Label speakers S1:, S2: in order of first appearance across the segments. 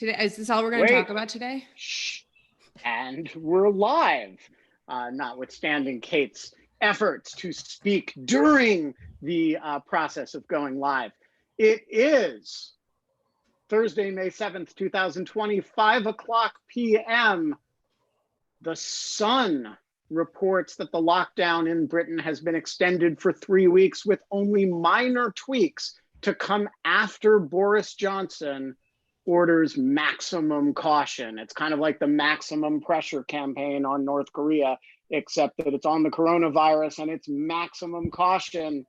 S1: Today, is this all we're going to
S2: Wait.
S1: talk about today?
S2: Shh. And we're live, notwithstanding Kate's efforts to speak during the process of going live. It is Thursday, May 7th, 2020, 5 o'clock p.m. The Sun reports that the lockdown in Britain has been extended for 3 weeks with only minor tweaks to come after Boris Johnson orders maximum caution. It's kind of like the maximum pressure campaign on North Korea, except that it's on the coronavirus and it's maximum caution.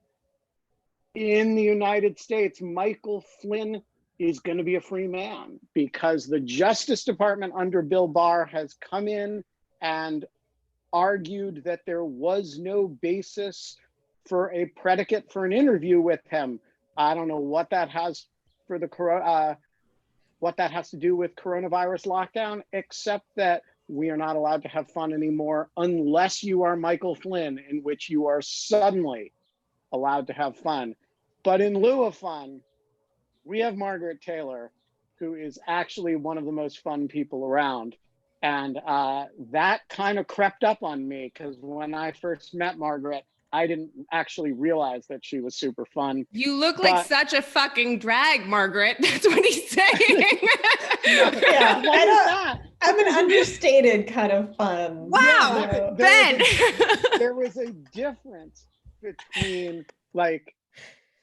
S2: In the United States, Michael Flynn is going to be a free man because the Justice Department under Bill Barr has come in and argued that there was no basis for a predicate for an interview with him. I don't know what that has for the what that has to do with coronavirus lockdown, except that we are not allowed to have fun anymore unless you are Michael Flynn, in which you are suddenly allowed to have fun. But in lieu of fun, we have Margaret Taylor, who is actually one of the most fun people around. And that kind of crept up on me because when I first met Margaret, I didn't actually realize that she was super fun.
S1: You look like such a fucking drag, Margaret. That's what he's saying.
S3: Yeah, I'm an understated kind of fun.
S1: Wow,
S2: yeah,
S1: Ben.
S2: There was a difference between like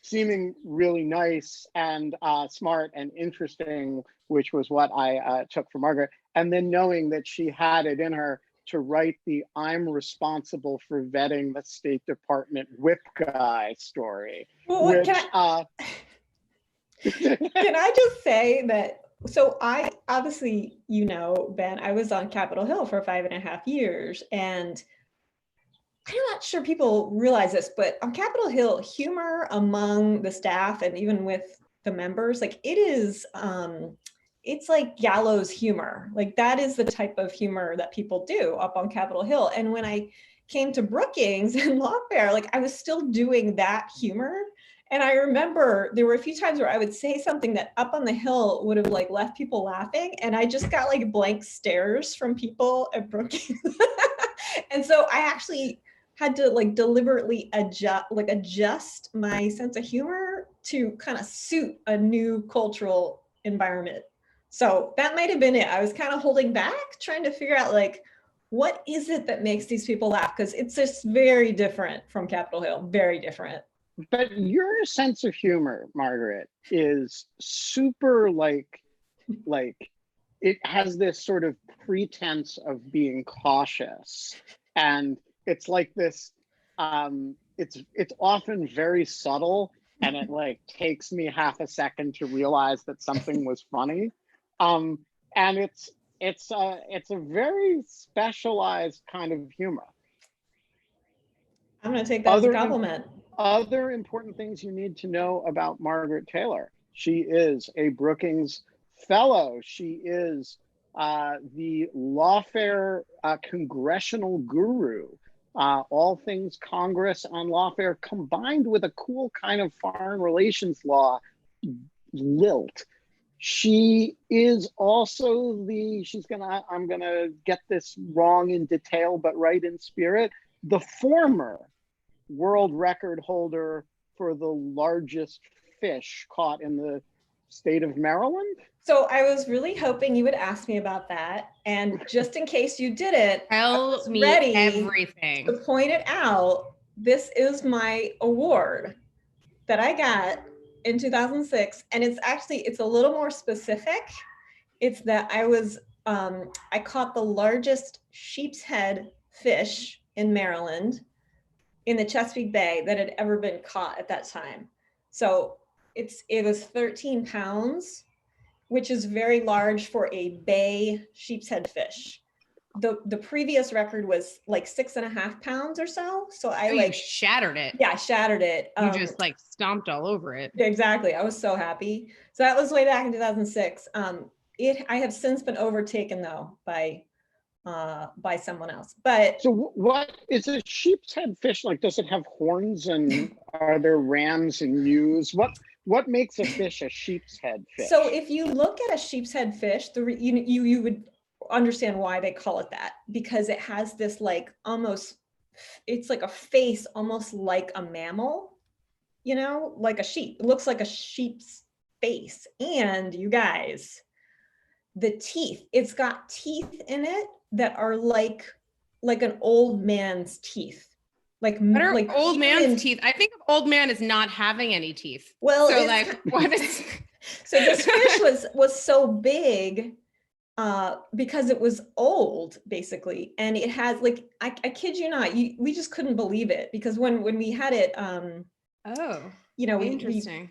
S2: seeming really nice and smart and interesting, which was what I took from Margaret, and then knowing that she had it in her to write the "I'm responsible for vetting the State Department whip guy" story.
S3: Well,
S2: which,
S3: can I just say that, so I obviously, you know, Ben, I was on Capitol Hill for 5.5 years, and I'm not sure people realize this, but on Capitol Hill, humor among the staff and even with the members, like it is, it's like gallows humor. Like that is the type of humor that people do up on Capitol Hill. And when I came to Brookings and Lawfare, like I was still doing that humor. And I remember there were a few times where I would say something that up on the Hill would have like left people laughing. And I just got like blank stares from people at Brookings. And so I actually had to like deliberately adjust my sense of humor to kind of suit a new cultural environment. So that might have been it. I was kind of holding back, trying to figure out like, what is it that makes these people laugh? Because it's just very different from Capitol Hill, very different.
S2: But your sense of humor, Margaret, is super like it has this sort of pretense of being cautious. And it's like this, it's often very subtle, and it like takes me half a second to realize that something was funny. And it's a very specialized kind of humor.
S3: I'm going to take that as a compliment.
S2: Other important things you need to know about Margaret Taylor. She is a Brookings Fellow. She is the Lawfare congressional guru. All things Congress on Lawfare combined with a cool kind of foreign relations law lilt. She is also I'm gonna get this wrong in detail, but right in spirit, the former world record holder for the largest fish caught in the state of Maryland.
S3: So I was really hoping you would ask me about that. And just in case you didn't,
S1: Tell me
S3: ready
S1: everything.
S3: to point it out. This is my award that I got in 2006. And it's a little more specific. It's that I caught the largest sheep's head fish in Maryland in the Chesapeake Bay that had ever been caught at that time. So it was 13 pounds, which is very large for a bay sheep's head fish. The previous record was like 6.5 pounds or so. So
S1: you shattered it.
S3: Yeah, I shattered it.
S1: You just like stomped all over it.
S3: Exactly. I was so happy. So that was way back in 2006. I have since been overtaken though by by someone else. But
S2: so what is a sheep's head fish like? Does it have horns, and are there rams and ewes? What makes a fish a sheep's head fish?
S3: so if you look at a sheep's head fish, you would understand why they call it that, because it has this like almost, it's like a face almost like a mammal, you know, like a sheep. It looks like a sheep's face. And you guys, the teeth, it's got teeth in it that are like an old man's teeth. Like
S1: old
S3: human
S1: man's teeth. I think of old man as not having any teeth.
S3: Well,
S1: so like what is
S3: so this fish was so big because it was old, basically, and it has like I kid you not, we just couldn't believe it, because when we had it, you know,
S1: interesting.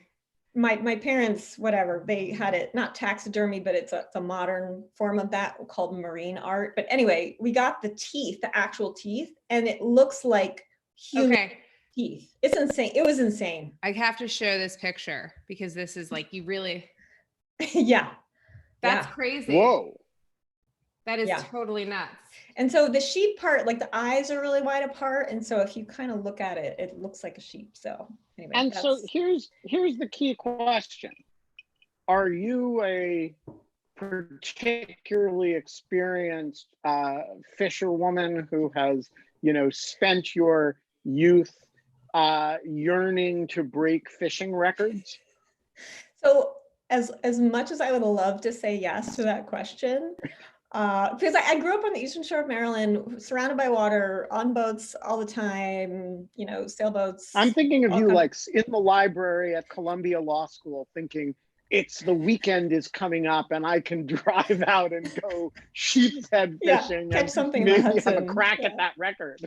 S3: My parents, whatever, they had it not taxidermy, but it's a modern form of that called marine art. But anyway, we got the teeth, the actual teeth, and it looks like human teeth. It's insane. It was insane.
S1: I have to show this picture because this is like, you really
S3: yeah.
S1: That's crazy.
S2: Whoa.
S1: That is totally nuts.
S3: And so the sheep part, like the eyes are really wide apart. And so if you kind of look at it, it looks like a sheep. So anyway.
S2: And so here's the key question. Are you a particularly experienced fisherwoman who has, you know, spent your youth yearning to break fishing records?
S3: So as much as I would love to say yes to that question, because I grew up on the Eastern Shore of Maryland, surrounded by water, on boats all the time, you know, sailboats.
S2: I'm thinking of you like in the library at Columbia Law School thinking, it's the weekend is coming up and I can drive out and go sheep's head fishing
S3: catch
S2: and
S3: something
S2: maybe have a crack at that record.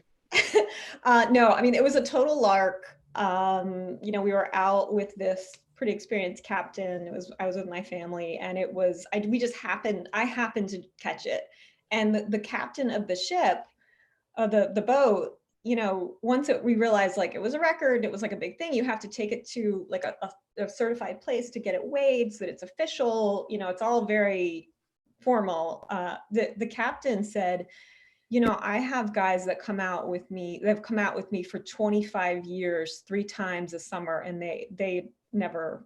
S3: No, I mean, it was a total lark. You know, we were out with this pretty experienced captain. I was with my family, and I happened to catch it. And the captain of the ship, the boat, you know, we realized like it was a record, it was like a big thing. You have to take it to like a certified place to get it weighed so that it's official. You know, it's all very formal. The captain said, you know, I have guys that come out with me, they've come out with me for 25 years, 3 times a summer, and they never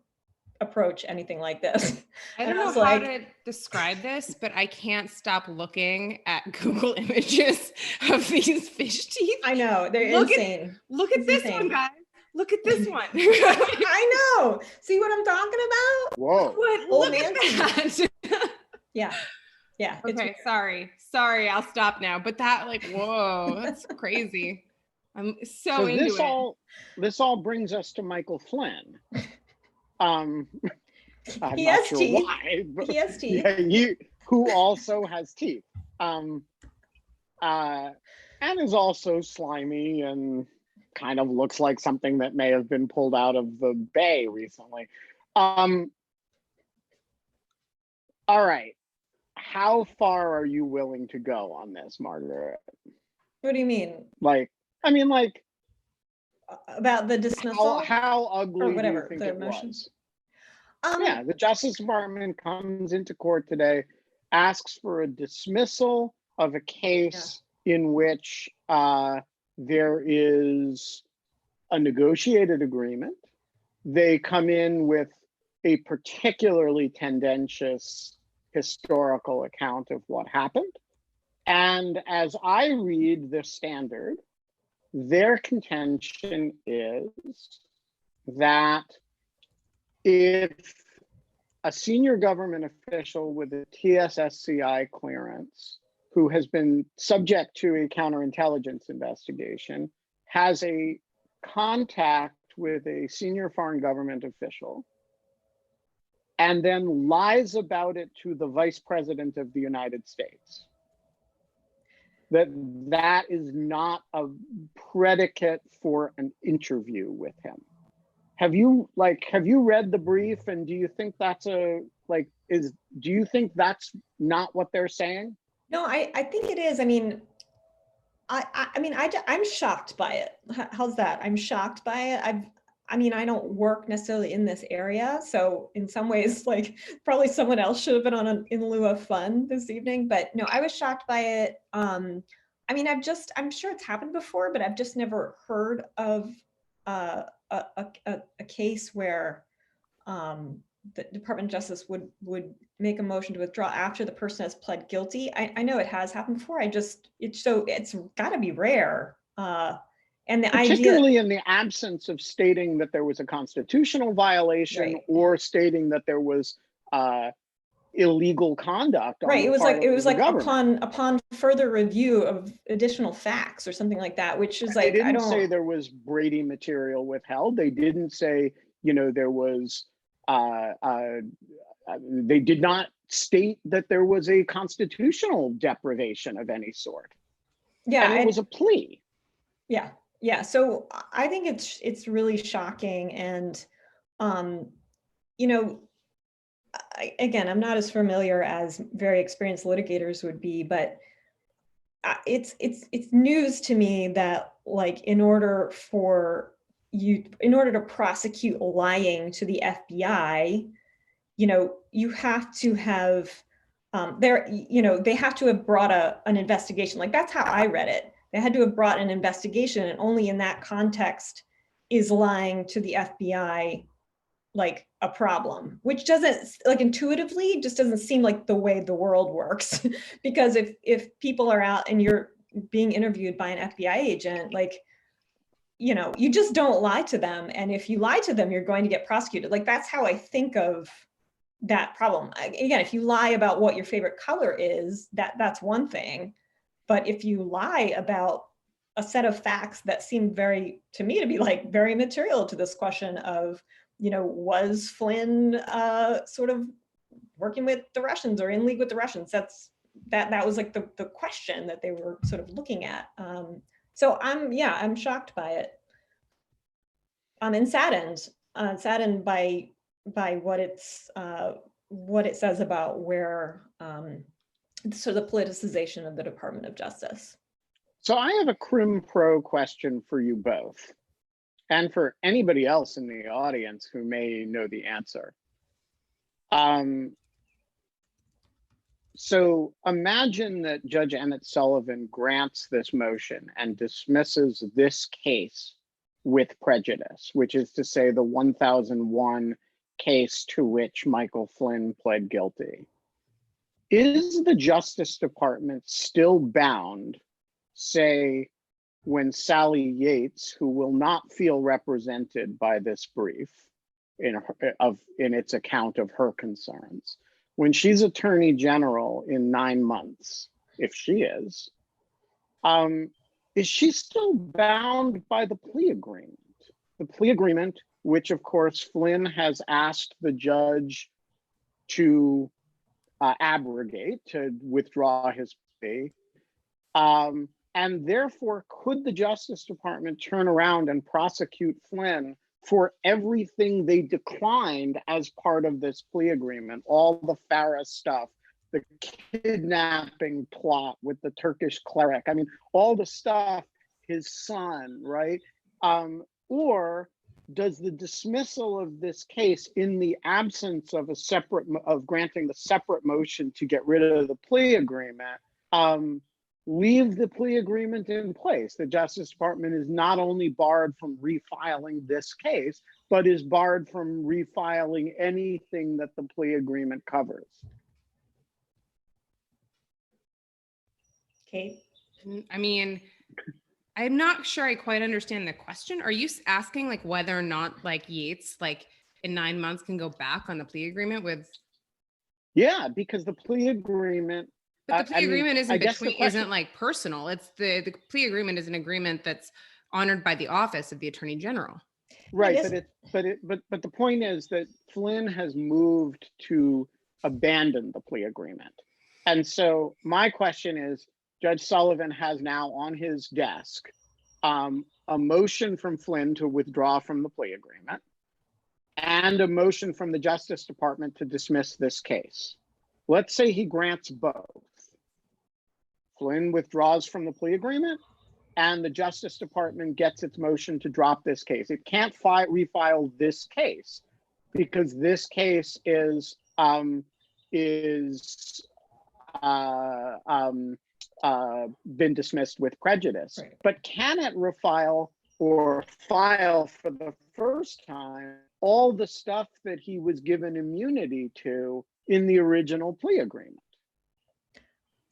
S3: approach anything like this.
S1: I don't know how to describe this, but I can't stop looking at Google images of these fish teeth.
S3: I know, they're insane.
S1: Look at this one, guys. Look at this one.
S3: I know. See what I'm talking about?
S2: Whoa.
S1: Look at that.
S3: Yeah. Yeah.
S1: Okay, sorry, I'll stop now. But that, like, whoa, that's crazy. I'm so into it.
S2: This all brings us to Michael Flynn. I'm
S3: he
S2: not
S3: has
S2: sure
S3: teeth.
S2: why, but
S3: he has teeth.
S2: Yeah, who also has teeth. And is also slimy and kind of looks like something that may have been pulled out of the bay recently. All right. How far are you willing to go on this, Margaret?
S3: What do you mean?
S2: Like,
S3: about the dismissal?
S2: How ugly
S3: or whatever,
S2: do you think
S3: the
S2: it
S3: emotions?
S2: was? Yeah, the Justice Department comes into court today, asks for a dismissal of a case in which there is a negotiated agreement. They come in with a particularly tendentious historical account of what happened. And as I read the standard, their contention is that if a senior government official with a TSSCI clearance who has been subject to a counterintelligence investigation has a contact with a senior foreign government official and then lies about it to the Vice President of the United States, that is not a predicate for an interview with him. Have you read the brief, and do you think that's do you think that's not what they're saying?
S3: No, I think it is. I mean, I'm shocked by it. How's that? I'm shocked by it. I mean, I don't work necessarily in this area, so in some ways, like probably someone else should have been on an in lieu of fun this evening. But no, I was shocked by it. I mean, I'm sure it's happened before, but I've just never heard of a case where the Department of Justice would make a motion to withdraw after the person has pled guilty. I know it has happened before. It's got to be rare. And the idea,
S2: particularly in the absence of stating that there was a constitutional violation,
S3: right,
S2: or stating that there was illegal conduct on
S3: right.
S2: the
S3: It was
S2: part
S3: like
S2: of the government.
S3: upon further review of additional facts or something like that, which is
S2: They
S3: like, I
S2: didn't say
S3: don't.
S2: there was Brady material withheld. They didn't say, there was. They did not state that there was a constitutional deprivation of any sort.
S3: Yeah,
S2: and it was a plea.
S3: Yeah. Yeah. So I think it's really shocking. And, you know, again, I'm not as familiar as very experienced litigators would be, but it's news to me that, like, in order to prosecute lying to the FBI, you have to have they have to have brought an investigation. Like, that's how I read it. They had to have brought an investigation, and only in that context is lying to the FBI like a problem, which doesn't, like, intuitively just doesn't seem like the way the world works. Because if people are out and you're being interviewed by an FBI agent, like, you just don't lie to them. And if you lie to them, you're going to get prosecuted. Like, that's how I think of that problem. Again, if you lie about what your favorite color is, that's one thing. But if you lie about a set of facts that seem to me to be like very material to this question of, was Flynn sort of working with the Russians or in league with the Russians? That was like the question that they were sort of looking at. So I'm shocked by it. And saddened by what it says about where sort of the politicization of the Department of Justice.
S2: So I have a crim pro question for you both, and for anybody else in the audience who may know the answer. So imagine that Judge Emmett Sullivan grants this motion and dismisses this case with prejudice, which is to say the 1001 case to which Michael Flynn pled guilty. Is the Justice Department still bound, say, when Sally Yates, who will not feel represented by this brief in its account of her concerns, when she's Attorney General in 9 months, if she is she still bound by the plea agreement? The plea agreement, which of course Flynn has asked the judge to abrogate, to withdraw his plea. And therefore, could the Justice Department turn around and prosecute Flynn for everything they declined as part of this plea agreement? All the Farah stuff, the kidnapping plot with the Turkish cleric, I mean, all the stuff, his son, right? Or does the dismissal of this case in the absence of granting the separate motion to get rid of the plea agreement, leave the plea agreement in place? The Justice Department is not only barred from refiling this case, but is barred from refiling anything that the plea agreement covers.
S3: Kate?
S1: I mean, I'm not sure I quite understand the question. Are you asking like whether or not like Yates, like in 9 months, can go back on the plea agreement with?
S2: Yeah, because the plea agreement.
S1: But the plea agreement isn't like personal. It's the plea agreement is an agreement that's honored by the office of the Attorney General.
S2: Right, but the point is that Flynn has moved to abandon the plea agreement. And so my question is, Judge Sullivan has now on his desk a motion from Flynn to withdraw from the plea agreement and a motion from the Justice Department to dismiss this case. Let's say he grants both. Flynn withdraws from the plea agreement, and the Justice Department gets its motion to drop this case. It can't refile this case because this case is been dismissed with prejudice.
S3: Right.
S2: But can it refile or file for the first time all the stuff that he was given immunity to in the original plea agreement?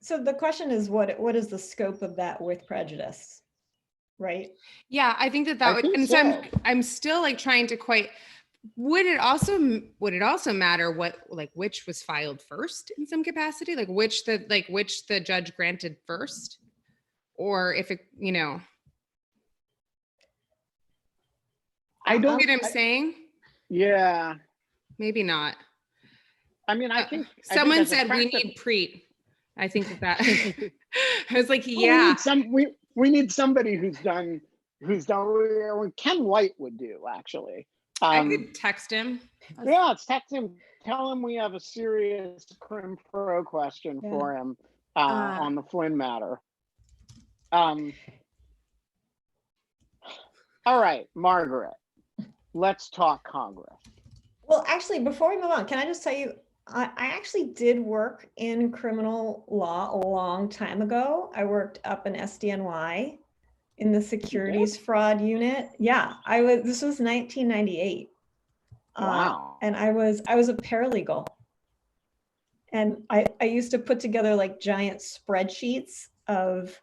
S3: So the question is, what is the scope of that with prejudice, right?
S1: Yeah, I think that
S2: I
S1: would,
S2: think
S1: and so
S2: so.
S1: I'm still like trying to quite. Would it also matter what, like, which was filed first in some capacity, like which the judge granted first, or if it,
S2: I don't
S1: get what I'm saying?
S2: Yeah.
S1: Maybe not.
S2: I mean, I think
S1: Someone
S2: as a
S1: said we
S2: practice-
S1: need Preet. I think that I was like,
S2: Well,
S1: yeah.
S2: we need somebody who's done what Ken White would do, actually.
S1: I could text him.
S2: Yeah, let's text him. Tell him we have a serious crim pro question for him on the Flynn matter. All right, Margaret, let's talk Congress.
S3: Well, actually, before we move on, can I just tell you, I actually did work in criminal law a long time ago. I worked up in SDNY in the securities fraud unit. Yeah, this was 1998.
S2: Wow.
S3: And I was a paralegal. And I used to put together like giant spreadsheets of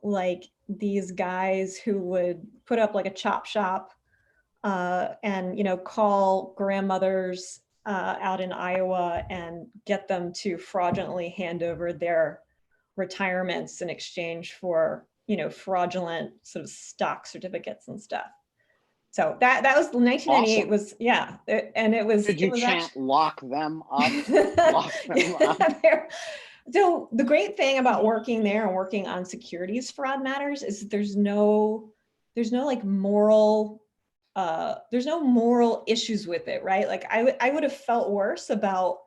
S3: like these guys who would put up like a chop shop and call grandmothers out in Iowa and get them to fraudulently hand over their retirements in exchange for fraudulent sort of stock certificates and stuff. So that was 1998.
S2: Awesome.
S3: Was and it was.
S2: Did you chant
S3: actually...
S2: lock them up? Lock them up.
S3: So the great thing about working there and working on securities fraud matters is there's no like moral. There's no moral issues with it, right? Like I would have felt worse about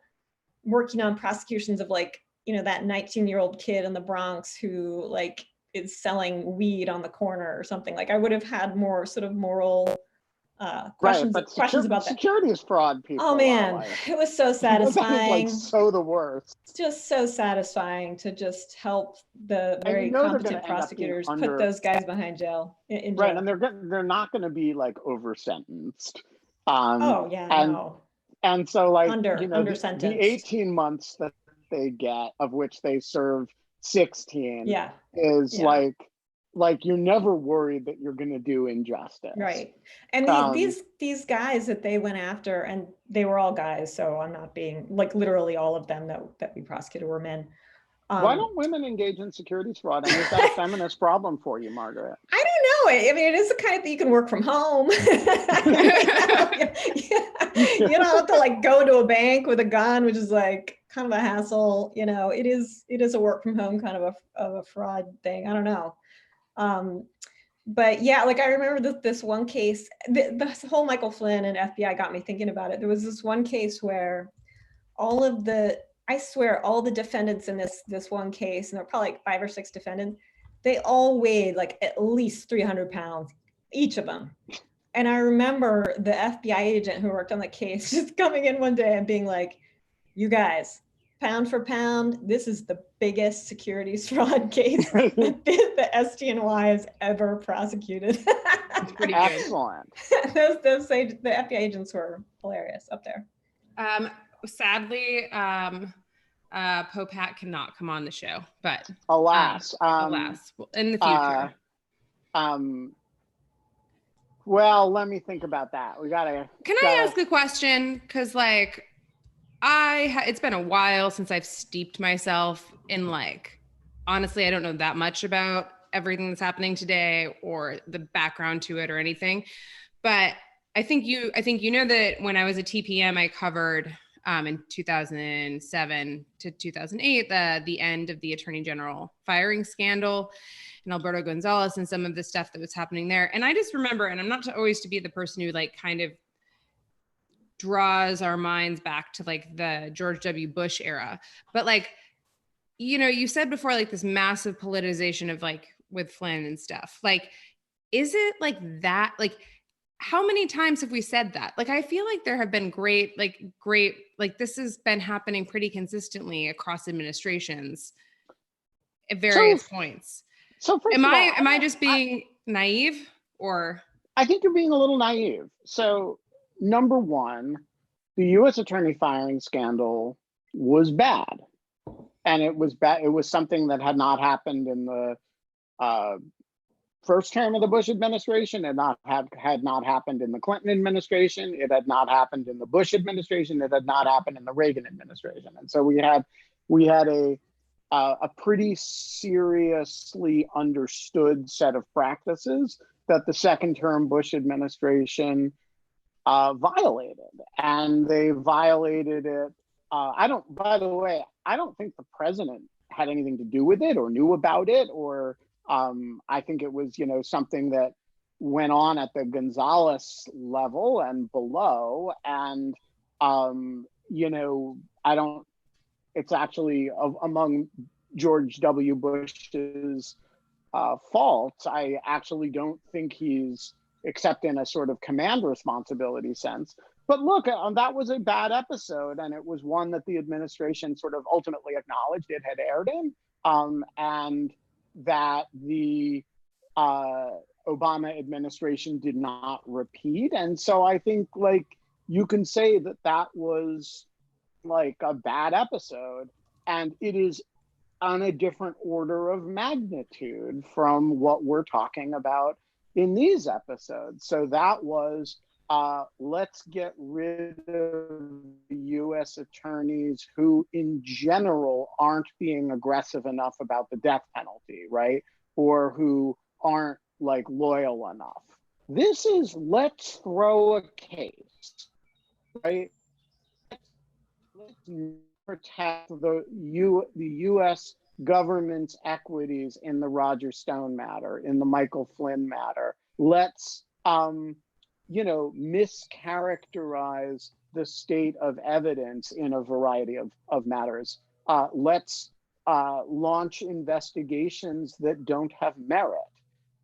S3: working on prosecutions of like, that 19-year-old kid in the Bronx who like is selling weed on the corner or something. Like I would have had more sort of moral questions about that.
S2: Securities fraud people.
S3: Oh man, it was so satisfying.
S2: Like so the worst.
S3: It's just so satisfying to just help the very competent prosecutors put those guys behind jail. In jail.
S2: Right, and they're not going to be like over sentenced. And so like
S3: under sentenced.
S2: The 18 months that they get, of which they serve 16, is like you're never worried that you're going to do injustice.
S3: Right. And these guys that they went after, and they were all guys, so I'm not being like literally all of them that we prosecuted were men.
S2: Why don't women engage in securities fraud? And is that a feminist problem for you, Margaret?
S3: I don't know. I mean, it is the kind of thing you can work from home. You don't have to like go to a bank with a gun, which is like kind of a hassle. It is a work from home kind of a fraud thing. I don't know. But yeah, like I remember this one case, the whole Michael Flynn and FBI got me thinking about it. There was this one case where all the defendants in this one case, and there were probably like 5 or 6 defendants, they all weighed like at least 300 pounds, each of them. And I remember the FBI agent who worked on the case just coming in one day and being like, you guys, pound for pound, this is the biggest securities fraud case that the SDNY has ever prosecuted.
S1: It's pretty good.
S2: Excellent.
S3: The FBI agents were hilarious up there.
S1: Sadly, Popat cannot come on the show, but
S2: alas,
S1: in the future.
S2: Well, let me think about that. Can
S1: I ask a question? Because like, it's been a while since I've steeped myself in like, honestly, I don't know that much about everything that's happening today or the background to it or anything. But I think you know that when I was a TPM, I covered in 2007 to 2008 the end of the Attorney General firing scandal and Alberto Gonzalez and some of the stuff that was happening there. And I just remember, and I'm not always to be the person who like kind of draws our minds back to like the George W. Bush era, but like, you said before, like this massive politicization of like with Flynn and stuff. Like, is it like that? Like, how many times have we said that? Like, I feel like there have been great, this has been happening pretty consistently across administrations at various points.
S2: So first of all,
S1: am I just being naive, or?
S2: I think you're being a little naive. So number one, the U.S. attorney firing scandal was bad. And it was bad. It was something that had not happened in the first term of the Bush administration. It had not happened in the Clinton administration. It had not happened in the Bush administration. It had not happened in the Reagan administration. And so we had a pretty seriously understood set of practices that the second term Bush administration violated. And they violated it. By the way, I don't think the president had anything to do with it or knew about it, or I think it was, something that went on at the Gonzales level and below. And, it's actually among George W. Bush's faults. I actually don't think he's, except in a sort of command responsibility sense. But look, that was a bad episode, and it was one that the administration sort of ultimately acknowledged it had erred in, and that the Obama administration did not repeat. And so I think, you can say that was a bad episode, and it is on a different order of magnitude from what we're talking about in these episodes. So that was, let's get rid of the U.S. attorneys who in general aren't being aggressive enough about the death penalty, right? Or who aren't loyal enough. This is, let's throw a case, right? Let's protect the U.S. government's equities in the Roger Stone matter, in the Michael Flynn matter. Let's, mischaracterize the state of evidence in a variety of matters. Let's launch investigations that don't have merit.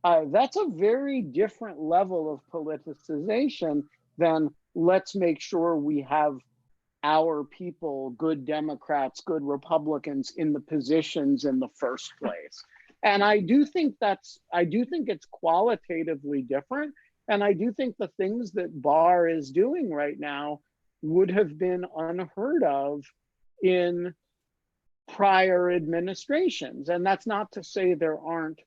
S2: That's a very different level of politicization than let's make sure we have our people, good Democrats, good Republicans, in the positions in the first place. And I do think it's qualitatively different. And I do think the things that Barr is doing right now would have been unheard of in prior administrations. And that's not to say there aren't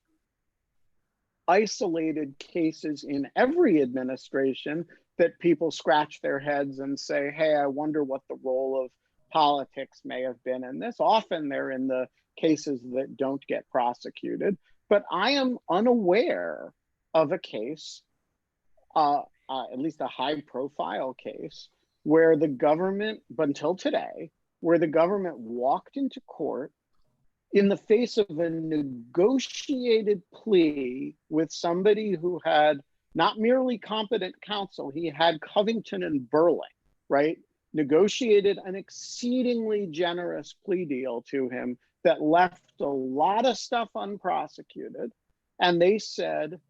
S2: isolated cases in every administration that people scratch their heads and say, hey, I wonder what the role of politics may have been in this. Often they're in the cases that don't get prosecuted. But I am unaware of a case, at least a high profile case, where the government, but until today, where the government walked into court in the face of a negotiated plea with somebody who had not merely competent counsel, he had Covington and Burling, right? Negotiated an exceedingly generous plea deal to him that left a lot of stuff unprosecuted. And they said,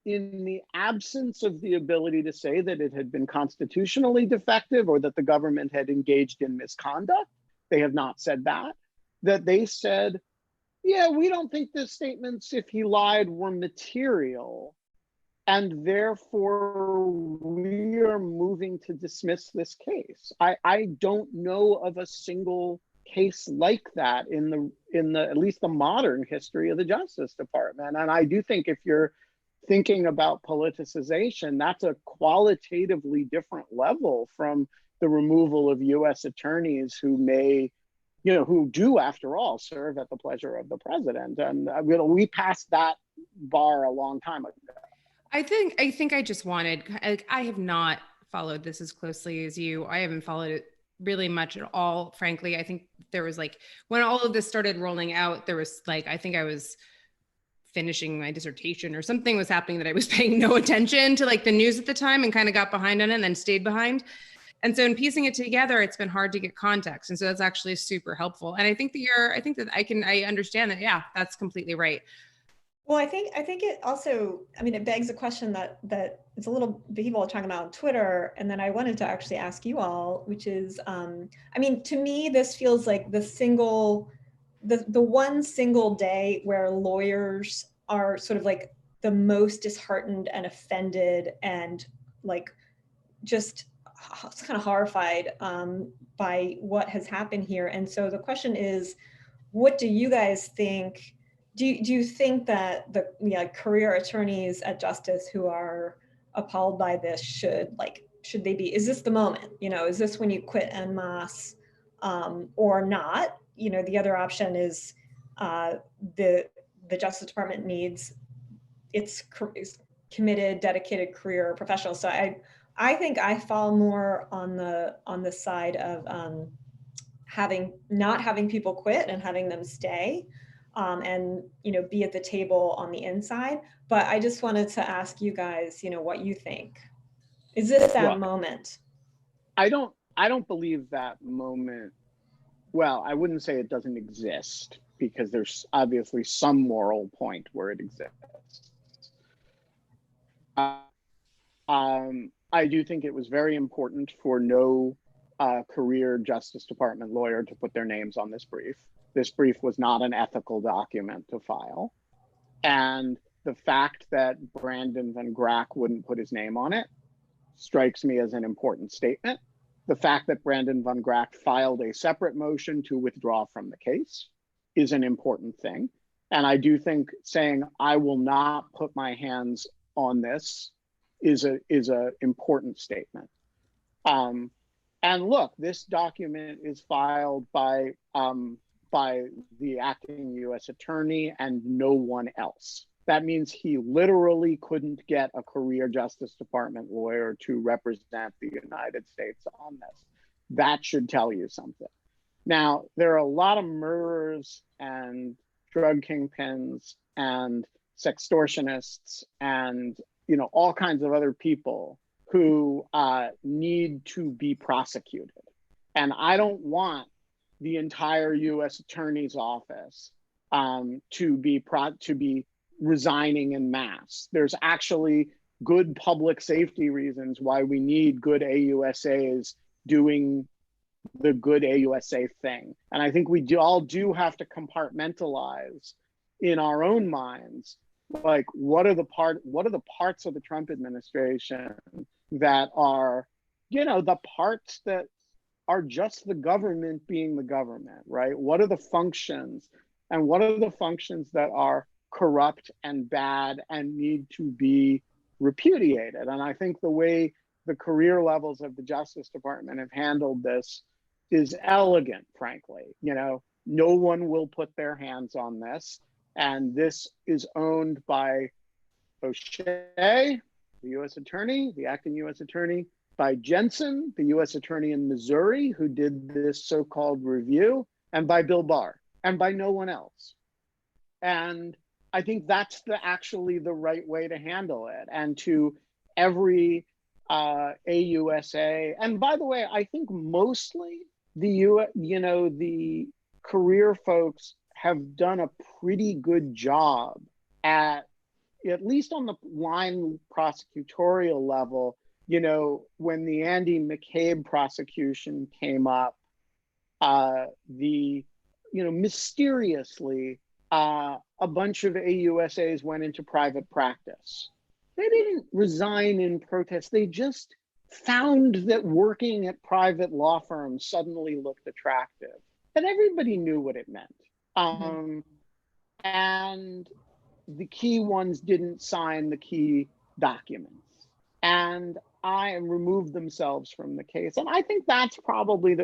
S2: in the absence of the ability to say that it had been constitutionally defective or that the government had engaged in misconduct, they have not said that they said, yeah, we don't think the statements, if he lied, were material. And therefore, we are moving to dismiss this case. I don't know of a single case like that in the at least the modern history of the Justice Department. And I do think if you're thinking about politicization, that's a qualitatively different level from the removal of U.S. attorneys who may, who do, after all, serve at the pleasure of the president. And we passed that bar a long time ago.
S1: I think I just wanted, I have not followed this as closely as you. I haven't followed it really much at all, frankly. I think there was when all of this started rolling out, there was I think I was finishing my dissertation or something was happening that I was paying no attention to the news at the time and kind of got behind on it and then stayed behind. And so in piecing it together, it's been hard to get context. And so that's actually super helpful. And I think that I understand that. Yeah, that's completely right.
S3: Well, I think it also, I mean, it begs a question that it's a little, people are talking about on Twitter, and then I wanted to actually ask you all, which is, I mean, to me, this feels like the one single day where lawyers are sort of like the most disheartened and offended and like just kind of horrified by what has happened here. And so the question is, what do you guys think? Do you think that the career attorneys at Justice who are appalled by this should they be? Is this the moment? Is this when you quit en masse or not? The other option is the Justice Department needs its committed, dedicated career professionals. So I think I fall more on the side of not having people quit and having them stay, and be at the table on the inside. But I just wanted to ask you guys, what you think. Is this that moment?
S2: I don't believe that moment. Well, I wouldn't say it doesn't exist, because there's obviously some moral point where it exists. I do think it was very important for no career Justice Department lawyer to put their names on this brief. This brief was not an ethical document to file. And the fact that Brandon Van Grack wouldn't put his name on it strikes me as an important statement. The fact that Brandon Van Grack filed a separate motion to withdraw from the case is an important thing. And I do think saying, I will not put my hands on this is a important statement. And look, this document is filed by the acting U.S. attorney and no one else. That means he literally couldn't get a career Justice Department lawyer to represent the United States on this. That should tell you something. Now, there are a lot of murderers and drug kingpins and sextortionists and all kinds of other people who need to be prosecuted. And I don't want the entire U.S. Attorney's Office to be resigning en masse. There's actually good public safety reasons why we need good AUSAs doing the good AUSA thing. And I think we all do have to compartmentalize in our own minds, like what are the parts of the Trump administration that are, the parts that are just the government being the government, right? What are the functions, and what are the functions that are corrupt and bad and need to be repudiated? And I think the way the career levels of the Justice Department have handled this is elegant, frankly. No one will put their hands on this. And this is owned by O'Shea, the U.S. attorney, the acting U.S. attorney, by Jensen, the U.S. attorney in Missouri, who did this so-called review, and by Bill Barr, and by no one else. And I think that's actually the right way to handle it. And to every AUSA, and by the way, I think mostly the career folks have done a pretty good job at least on the line prosecutorial level. When the Andy McCabe prosecution came up, mysteriously, a bunch of AUSAs went into private practice. They didn't resign in protest. They just found that working at private law firms suddenly looked attractive. And everybody knew what it meant. And the key ones didn't sign the key documents and removed themselves from the case. And I think that's probably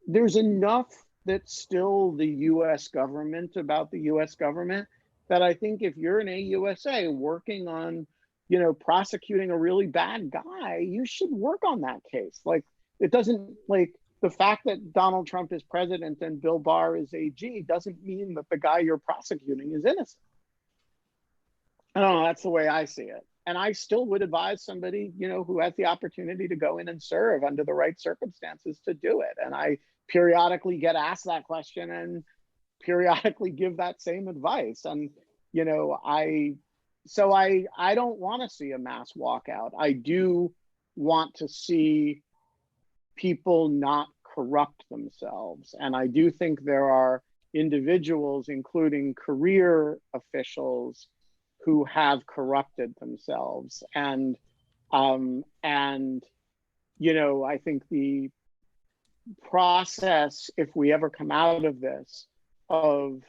S2: there's enough that's still the US government about the US government that I think if you're an AUSA working on, prosecuting a really bad guy, you should work on that case. It doesn't, the fact that Donald Trump is president and Bill Barr is AG doesn't mean that the guy you're prosecuting is innocent. I don't know, that's the way I see it. and I still would advise somebody, you know, who has the opportunity to go in and serve under the right circumstances to do it. And I periodically get asked that question and periodically give that same advice. And, you know, I don't want to see a mass walkout. I do want to see people not corrupt themselves. And I do think there are individuals, including career officials, who have corrupted themselves. And you know, I think the process, if we ever come out of this, of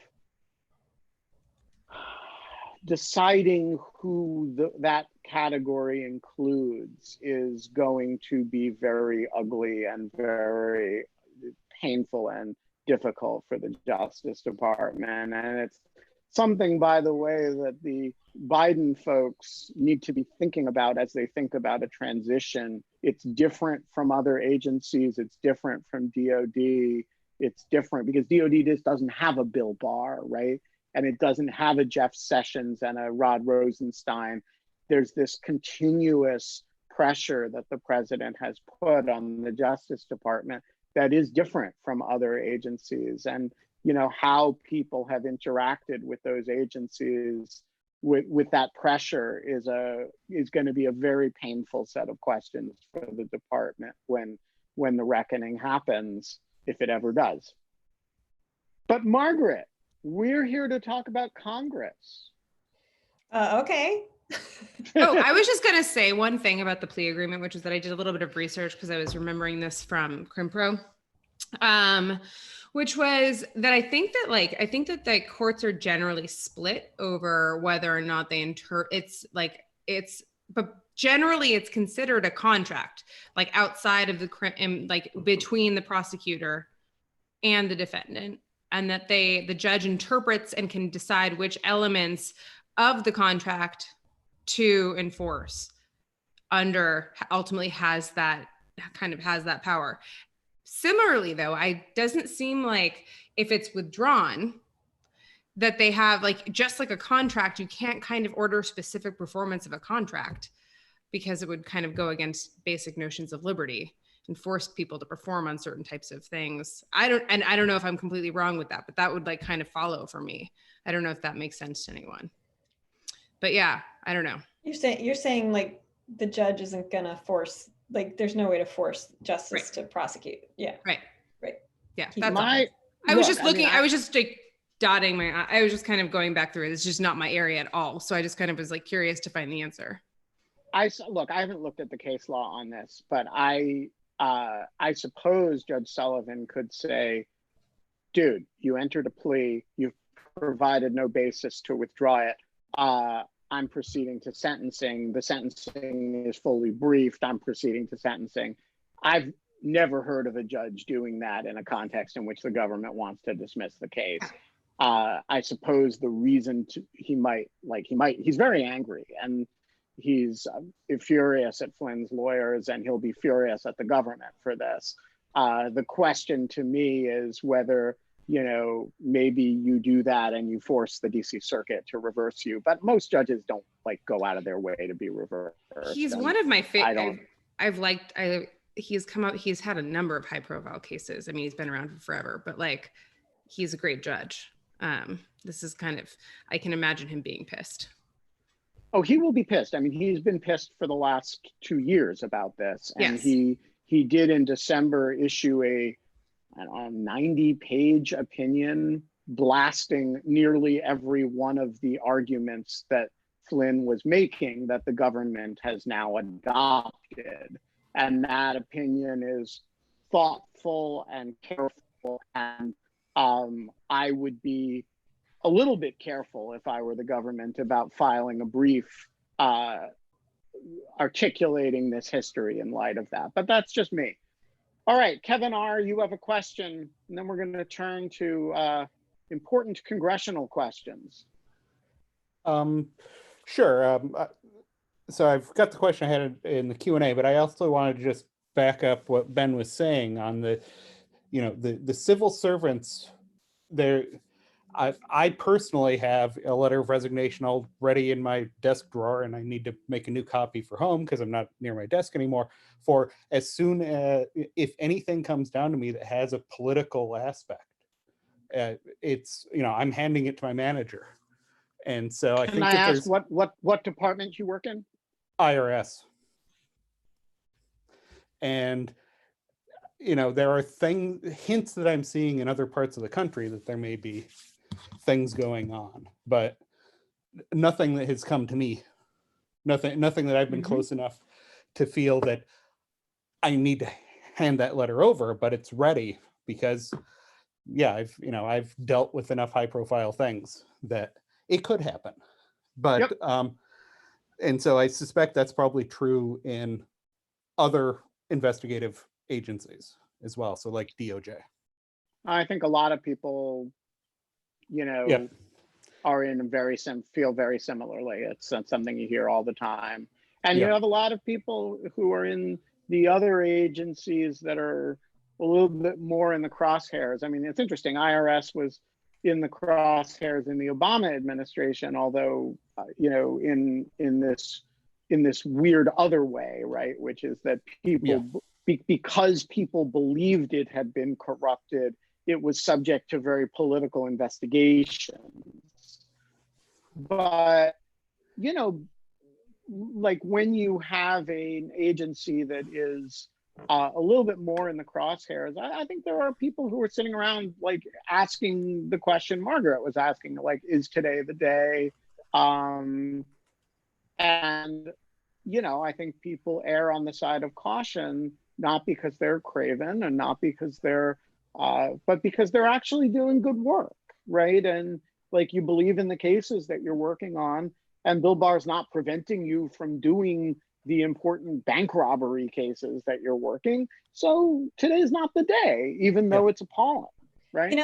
S2: deciding who that category includes is going to be very ugly and very painful and difficult for the Justice Department. And it's something, by the way, that the Biden folks need to be thinking about as they think about a transition. It's different from other agencies. It's different from DOD. It's different because DOD just doesn't have a Bill Barr, right? And it doesn't have a Jeff Sessions and a Rod Rosenstein. There's this continuous pressure that the president has put on the Justice Department that is different from other agencies. And, you know, how people have interacted with those agencies with that pressure is going to be a very painful set of questions for the department when the reckoning happens, if it ever does. But Margaret, we're here to talk about Congress.
S3: Okay.
S1: Oh, I was just going to say one thing about the plea agreement, which is that I did a little bit of research because I was remembering this from CrimPro, which was that I think that the courts are generally split over whether or not they but generally it's considered a contract, like outside of like between the prosecutor and the defendant, and that the judge interprets and can decide which elements of the contract to enforce ultimately has that power. Similarly, though, it doesn't seem like if it's withdrawn that they have, like, just like a contract, you can't kind of order specific performance of a contract because it would kind of go against basic notions of liberty and force people to perform on certain types of things. I don't know if I'm completely wrong with that, but that would like kind of follow for me. I don't know if that makes sense to anyone. But yeah, I don't know.
S3: You're saying like the judge isn't gonna force, like there's no way to force justice to prosecute. Yeah.
S1: Right. Yeah. That's
S2: I
S1: was just looking, I was just like dotting I was just kind of going back through it. It's just not my area at all. So I just kind of was like curious to find the answer.
S2: I haven't looked at the case law on this, but I suppose Judge Sullivan could say, dude, you entered a plea, you've provided no basis to withdraw it. I'm proceeding to sentencing. The sentencing is fully briefed. I'm proceeding to sentencing. I've never heard of a judge doing that in a context in which the government wants to dismiss the case. I suppose the reason he's very angry and he's furious at Flynn's lawyers, and he'll be furious at the government for this. The question to me is whether, you know, maybe you do that and you force the DC Circuit to reverse you. But most judges don't like go out of their way to be reversed.
S1: He's one of my favorite. He's had a number of high profile cases. I mean, he's been around for forever, but like, he's a great judge. This is kind of, I can imagine him being pissed.
S2: Oh, he will be pissed. I mean, he's been pissed for the last 2 years about this. And
S1: yes.
S2: he did in December issue a 90-page opinion blasting nearly every one of the arguments that Flynn was making that the government has now adopted. And that opinion is thoughtful and careful. And I would be a little bit careful if I were the government about filing a brief articulating this history in light of that. But that's just me. All right, Kevin R., you have a question, and then we're going to turn to important congressional questions.
S4: Sure. So I've got the question I had in the Q&A, but I also wanted to just back up what Ben was saying on the civil servants. I personally have a letter of resignation already in my desk drawer, and I need to make a new copy for home because I'm not near my desk anymore. For as soon as, if anything comes down to me that has a political aspect, it's, I'm handing it to my manager. And so I
S2: Can
S4: think
S2: I
S4: that
S2: ask
S4: there's
S2: what department you work in?
S4: IRS. And there are hints that I'm seeing in other parts of the country that there may be things going on, but nothing that has come to me. Nothing that I've been close enough to feel that I need to hand that letter over, but it's ready because, yeah, I've dealt with enough high-profile things that it could happen. But and so I suspect that's probably true in other investigative agencies as well. So like DOJ.
S2: I think a lot of people, are in feel very similarly. It's something you hear all the time. And you have a lot of people who are in the other agencies that are a little bit more in the crosshairs. I mean, it's interesting. IRS was in the crosshairs in the Obama administration, although, in this weird other way, right? Which is that people, because people believed it had been corrupted, it was subject to very political investigations. But, like when you have an agency that is a little bit more in the crosshairs, I think there are people who are sitting around like asking the question Margaret was asking, like, is today the day? And, I think people err on the side of caution, not because they're craven and not because but because they're actually doing good work, right? And like you believe in the cases that you're working on, and Bill Barr's not preventing you from doing the important bank robbery cases that you're working. So today's not the day, even though it's appalling, right?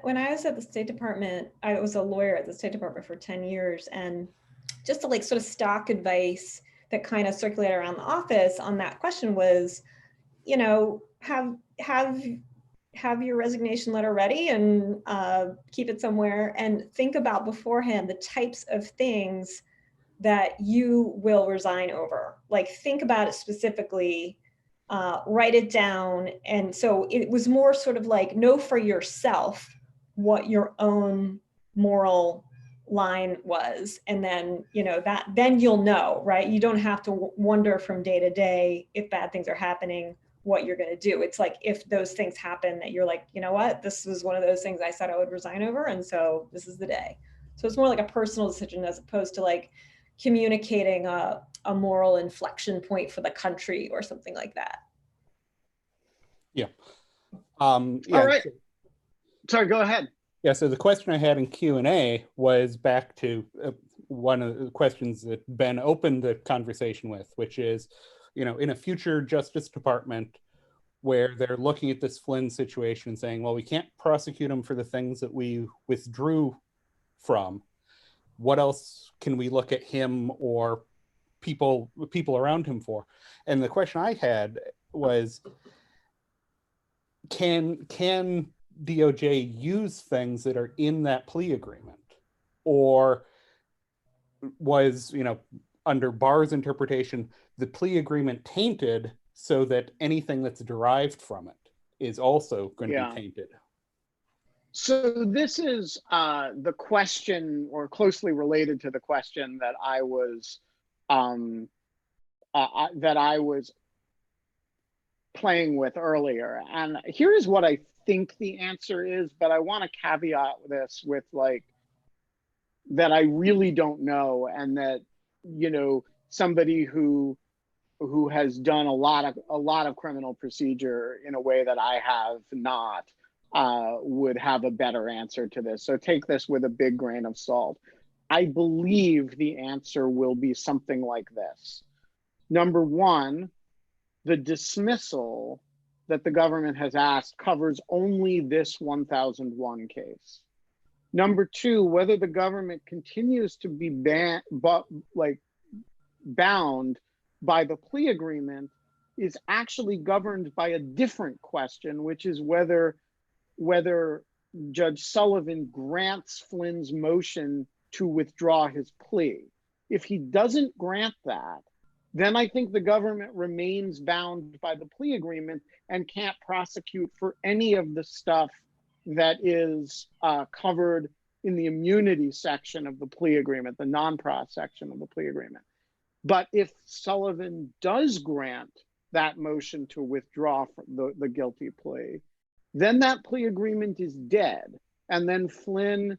S3: When I was at the State Department, I was a lawyer at the State Department for 10 years, and just to like sort of stock advice that kind of circulated around the office on that question was, have your resignation letter ready and keep it somewhere, and think about beforehand the types of things that you will resign over. Like think about it specifically, write it down. And so it was more sort of like know for yourself what your own moral line was. And then, then you'll know, right? You don't have to wonder from day to day if bad things are happening, what you're going to do. It's like if those things happen that you're like, you know what, this was one of those things I said I would resign over, and so this is the day. So it's more like a personal decision as opposed to like communicating a moral inflection point for the country or something like that.
S2: All right. Sorry, go ahead.
S4: Yeah, so the question I had in Q&A was back to one of the questions that Ben opened the conversation with, which is, in a future Justice Department where they're looking at this Flynn situation and saying, well, we can't prosecute him for the things that we withdrew from. What else can we look at him or people around him for? And the question I had was, can DOJ use things that are in that plea agreement? Or was, under Barr's interpretation, the plea agreement tainted so that anything that's derived from it is also going to be tainted?
S2: So this is the question, or closely related to the question that I was playing with earlier. And here's what I think the answer is, but I want to caveat this with like that I really don't know, and that somebody who has done a lot of criminal procedure in a way that I have not would have a better answer to this. So take this with a big grain of salt. I believe the answer will be something like this. Number one, the dismissal that the government has asked covers only this 1001 case. Number two, whether the government continues to be bound by the plea agreement is actually governed by a different question, which is whether Judge Sullivan grants Flynn's motion to withdraw his plea. If he doesn't grant that, then I think the government remains bound by the plea agreement and can't prosecute for any of the stuff that is covered in the immunity section of the plea agreement, the non-pros section of the plea agreement. But if Sullivan does grant that motion to withdraw the guilty plea, then that plea agreement is dead. And then Flynn,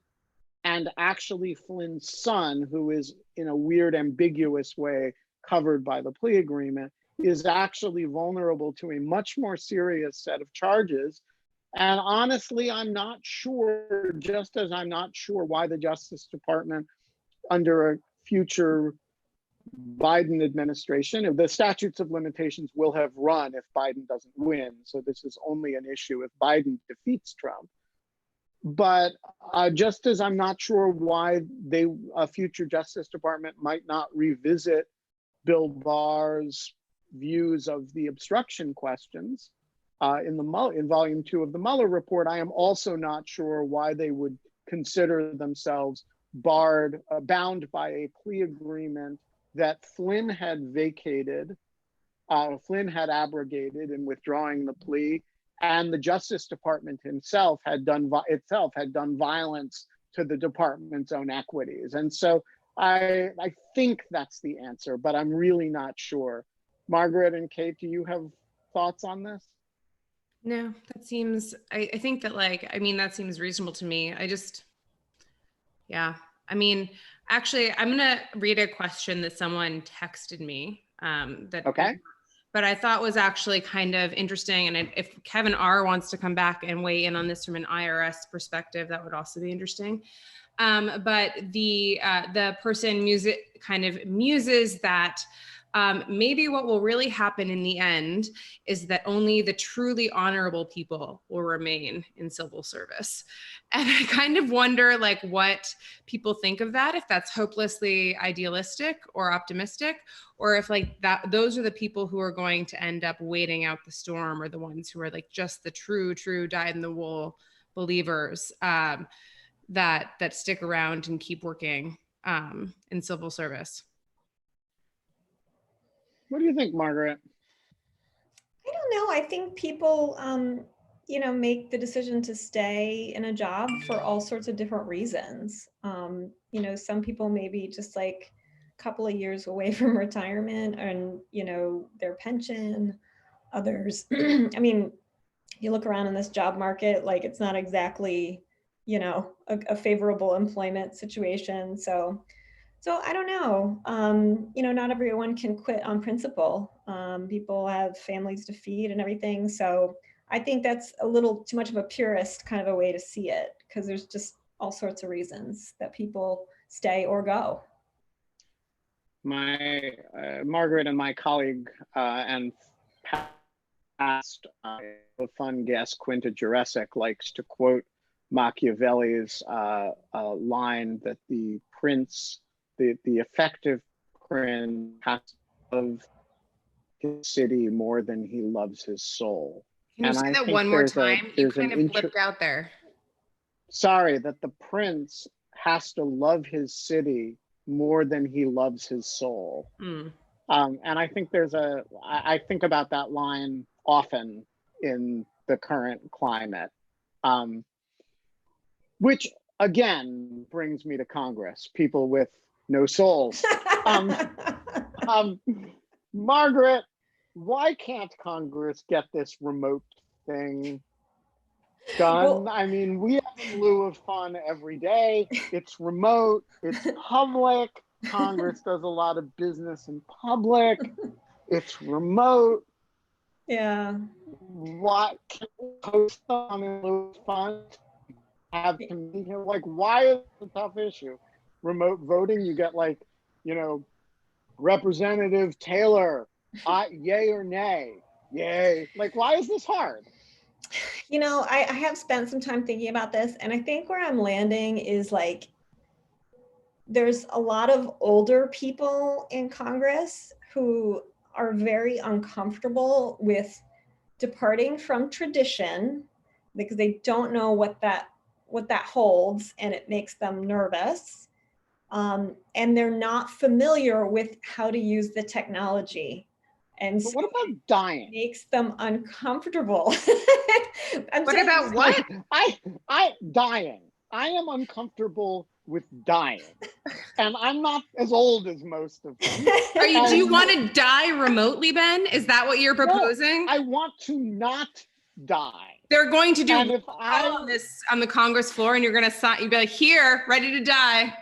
S2: and actually Flynn's son, who is in a weird, ambiguous way covered by the plea agreement, is actually vulnerable to a much more serious set of charges. And honestly, I'm not sure, just as I'm not sure why the Justice Department under a future Biden administration, the statutes of limitations will have run if Biden doesn't win. So this is only an issue if Biden defeats Trump. But just as I'm not sure why a future Justice Department might not revisit Bill Barr's views of the obstruction questions in volume 2 of the Mueller report, I am also not sure why they would consider themselves bound by a plea agreement that Flynn had vacated, Flynn had abrogated in withdrawing the plea, and the Justice Department itself had done violence to the department's own equities. And so I think that's the answer, but I'm really not sure. Margaret and Kate, do you have thoughts on this?
S1: No, that seems, I think that that seems reasonable to me. Actually, I'm going to read a question that someone texted me but I thought was actually kind of interesting. And if Kevin R. wants to come back and weigh in on this from an IRS perspective, that would also be interesting. But the person muses that maybe what will really happen in the end is that only the truly honorable people will remain in civil service. And I kind of wonder what people think of that, if that's hopelessly idealistic or optimistic, or if those are the people who are going to end up waiting out the storm, or the ones who are just the true dyed-in-the-wool believers that stick around and keep working in civil service.
S2: What do you think, Margaret?
S3: I don't know. I think people, make the decision to stay in a job for all sorts of different reasons. Some people maybe just a couple of years away from retirement and, their pension. Others, you look around in this job market, it's not exactly, a favorable employment situation. So I don't know. Not everyone can quit on principle. People have families to feed and everything. So I think that's a little too much of a purist kind of a way to see it, because there's just all sorts of reasons that people stay or go.
S2: My Margaret and my colleague and past fun guest Quinta Jurecic likes to quote Machiavelli's line that the prince, the effective prince, has to love his city more than he loves his soul.
S1: Can you say that one more time? You kind of flipped out there.
S2: Sorry, that the prince has to love his city more than he loves his soul. And I think I think about that line often in the current climate, which again brings me to Congress, people with no souls. Margaret, why can't Congress get this remote thing done? Well, we have a Lieu of fun every day. It's remote, it's public. Congress does a lot of business in public. It's remote.
S3: Yeah.
S2: What can we post on in Lieu of fun? Have community, why is it a tough issue? Remote voting, you get Representative Taylor, yay or nay? Yay. Why is this hard?
S3: I have spent some time thinking about this, and I think where I'm landing is there's a lot of older people in Congress who are very uncomfortable with departing from tradition because they don't know what that what that holds, and it makes them nervous. And they're not familiar with how to use the technology. And
S2: But
S3: so
S2: what about dying?
S3: it makes them uncomfortable.
S1: What about what?
S2: I dying. I am uncomfortable with dying. And I'm not as old as most of them.
S1: Do you want to die remotely, Ben? Is that what you're proposing?
S2: No, I want to not die.
S1: They're going to do
S2: on
S1: this on the Congress floor, and you're going to sign. You'd be like, "Here, ready to die."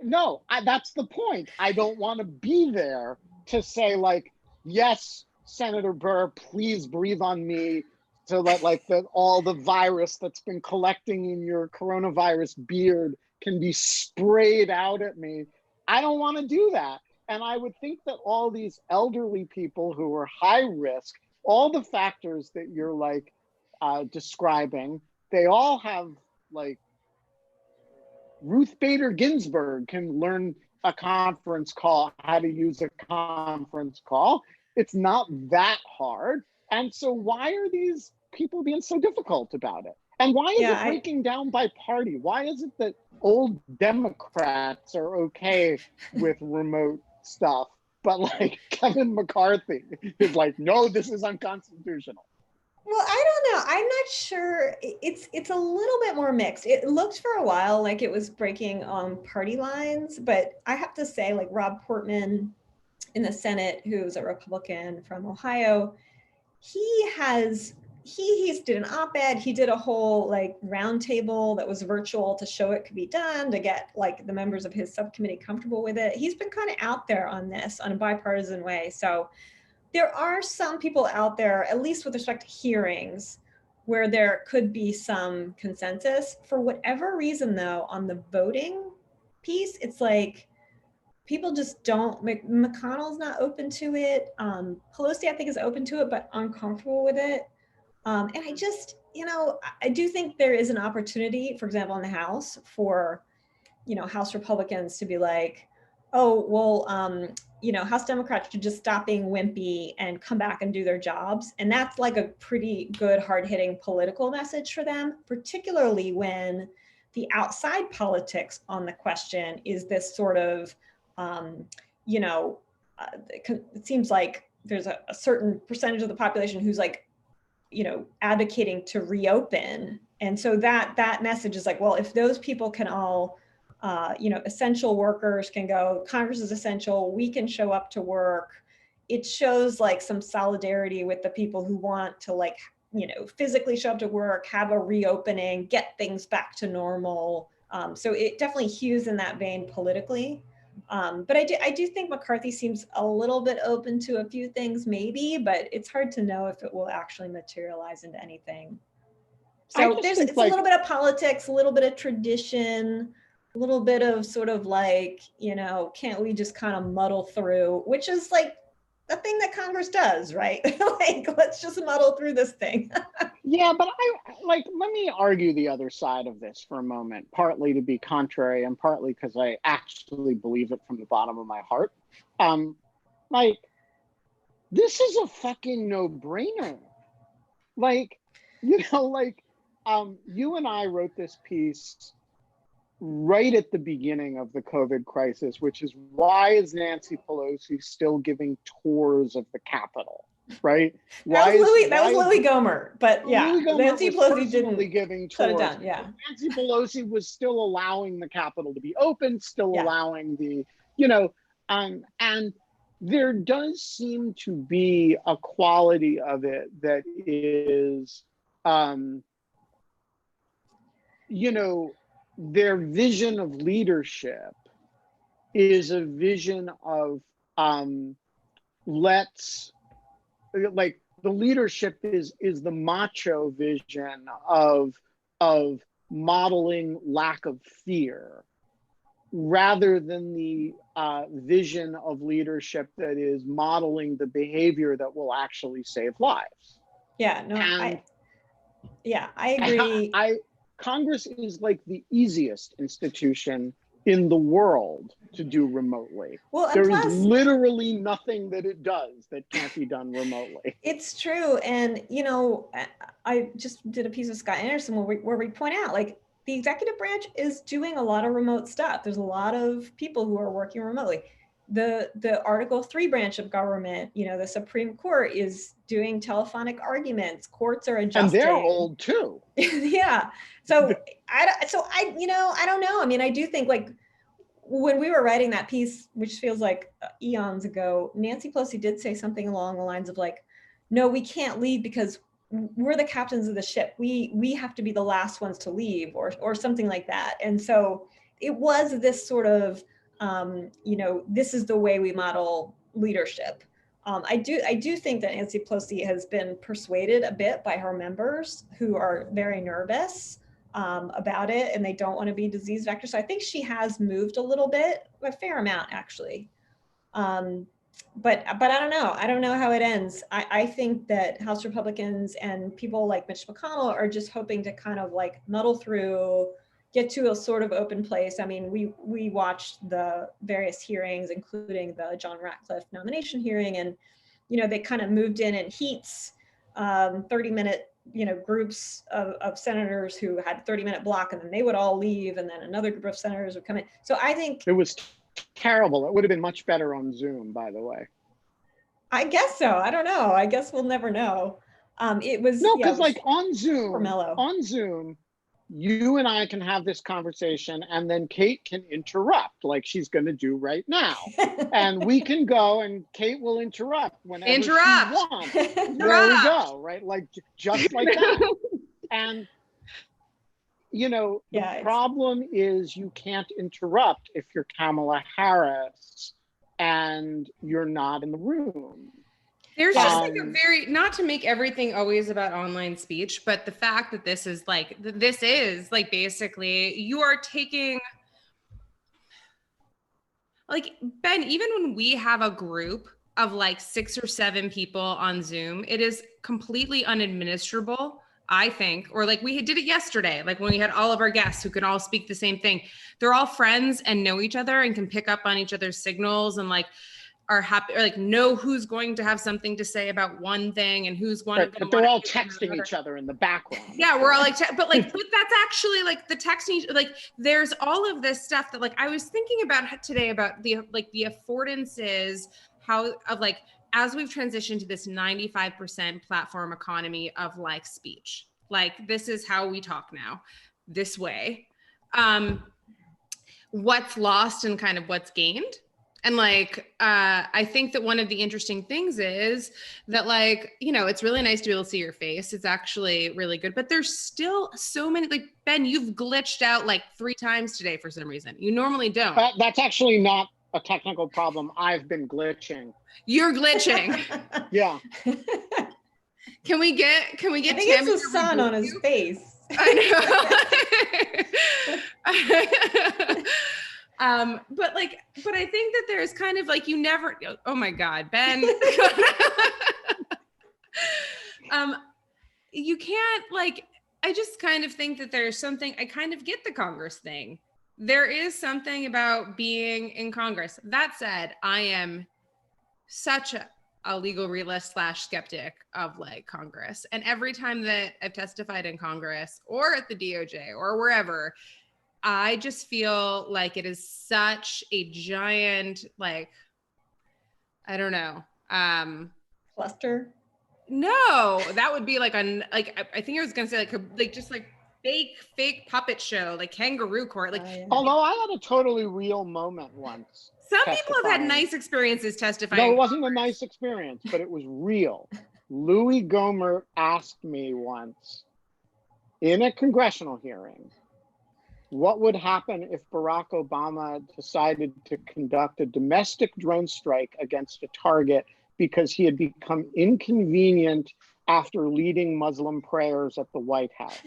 S2: No, that's the point. I don't want to be there to say, like, yes, Senator Burr, please breathe on me, so that like all the virus that's been collecting in your coronavirus beard can be sprayed out at me. I don't want to do that. And I would think that all these elderly people who are high risk, all the factors that you're like describing, they all have, like, Ruth Bader Ginsburg can learn a conference call, how to use a conference call. It's not that hard. And so why are these people being so difficult about it? And why is it breaking down by party? Why is it that old Democrats are okay with remote stuff, but like Kevin McCarthy is like, no, this is unconstitutional?
S3: Well, I don't know. I'm not sure. It's a little bit more mixed. It looked for a while like it was breaking party lines, but I have to say, like, Rob Portman in the Senate, who's a Republican from Ohio, he's did an op-ed. He did a whole like roundtable that was virtual to show it could be done, to get like the members of his subcommittee comfortable with it. He's been kind of out there on this on a bipartisan way. So there are some people out there, at least with respect to hearings, where there could be some consensus. For whatever reason, though, on the voting piece, it's like people just don't. McConnell's not open to it. Pelosi, I think, is open to it, but uncomfortable with it. And I just, I do think there is an opportunity, for example, in the House for, House Republicans to be like, oh, well, House Democrats should just stop being wimpy and come back and do their jobs. And that's like a pretty good, hard-hitting political message for them, particularly when the outside politics on the question is this sort of, it seems like there's a certain percentage of the population who's like, advocating to reopen. And so that message is like, well, if those people can all, essential workers can go, Congress is essential, we can show up to work. It shows like some solidarity with the people who want to like, physically show up to work, have a reopening, get things back to normal. So it definitely hews in that vein politically. But I do think McCarthy seems a little bit open to a few things maybe, but it's hard to know if it will actually materialize into anything. So it's a little bit of politics, a little bit of tradition, a little bit of sort of like, can't we just kind of muddle through, which is like the thing that Congress does, right? Like, let's just muddle through this thing.
S2: Yeah, but let me argue the other side of this for a moment, partly to be contrary and partly because I actually believe it from the bottom of my heart. This is a fucking no-brainer. You and I wrote this piece right at the beginning of the COVID crisis, which is why is Nancy Pelosi still giving tours of the Capitol, right? That
S3: was Louis Gohmert, but yeah,
S2: Nancy Pelosi didn't giving tours.
S3: Done, yeah.
S2: Nancy Pelosi was still allowing the Capitol to be open, allowing the, and there does seem to be a quality of it that is, their vision of leadership is a vision of the leadership is the macho vision of modeling lack of fear rather than the vision of leadership that is modeling the behavior that will actually save lives.
S3: Yeah, no, I agree.
S2: Congress is like the easiest institution in the world to do remotely.
S3: Well, and
S2: There is
S3: plus,
S2: literally nothing that it does that can't be done remotely.
S3: it's true. And, you know, I just did a piece with Scott Anderson where we point out, like, the executive branch is doing a lot of remote stuff. There's a lot of people who are working remotely. The Article 3 branch of government, you know, the Supreme Court is doing telephonic arguments. Courts are adjusting.
S2: And they're old too.
S3: Yeah. So I, you know, I don't know. I mean, I do think, like, when we were writing that piece, which feels like eons ago, Nancy Pelosi did say something along the lines of, like, no, we can't leave because we're the captains of the ship. We have to be the last ones to leave, or something like that. And so it was this sort of, you know, this is the way we model leadership. I do think that Nancy Pelosi has been persuaded a bit by her members who are very nervous about it, and they don't want to be disease vectors. So I think she has moved a little bit, a fair amount actually. But I don't know. I don't know how it ends. I think that House Republicans and people like Mitch McConnell are just hoping to kind of, like, muddle through, get to a sort of open place. I mean, we watched the various hearings, including the John Ratcliffe nomination hearing, and, you know, they kind of moved in heats, 30-minute, you know, groups of senators who had 30-minute block, and then they would all leave, and then another group of senators would come in. So I think
S2: it was terrible. It would have been much better on Zoom, by the way.
S3: I guess so. I don't know. I guess we'll never know. It was
S2: no, because like on Zoom,
S3: mellow.
S2: You and I can have this conversation, and then Kate can interrupt, like she's going to do right now, and we can go, and Kate will interrupt whenever she wants. There we go, right? Like just like that. And you know, the problem is you can't interrupt if you're Kamala Harris and you're not in the room.
S1: There's just like a very, not to make everything always about online speech, but the fact that this is like basically you are taking, like, Ben, even when we have a group of like 6 or 7 people on Zoom, it is completely unadministrable, I think. Or like we did it yesterday, like when we had all of our guests who could all speak the same thing. They're all friends and know each other and can pick up on each other's signals and like are happy, or like know who's going to have something to say about one thing and who's going to.
S2: But they're all texting each other in the background.
S3: Yeah, we're all like, but that's actually like the texting. Like, there's all of this stuff that, like, I was thinking about today about the affordances, how of like as we've transitioned to this 95% platform economy of like speech, like this is how we talk now, this way. What's lost and kind of what's gained. And like, I think that one of the interesting things is that, like, you know, it's really nice to be able to see your face. It's actually really good, but there's still so many, like, Ben, you've glitched out like 3 times today for some reason. You normally don't.
S2: That's actually not a technical problem. I've been glitching.
S1: You're glitching.
S2: Yeah.
S1: Can we get
S3: I think it's the sun on his face.
S1: I know. But I think that there's kind of like, you never, oh my God, Ben. You can't, like, I just kind of think that there's something, I kind of get the Congress thing. There is something about being in Congress. That said, I am such a legal realist / skeptic of like Congress. And every time that I've testified in Congress or at the DOJ or wherever, I just feel like it is such a giant, like, I don't know.
S3: Cluster?
S1: No, that would be like I think I was gonna say like just like fake puppet show, like kangaroo court. Like,
S2: although I had a totally real moment once.
S1: Some people have had nice experiences testifying.
S2: No, it wasn't a nice experience, but it was real. Louis Gohmert asked me once in a congressional hearing, what would happen if Barack Obama decided to conduct a domestic drone strike against a target because he had become inconvenient after leading Muslim prayers at the White House?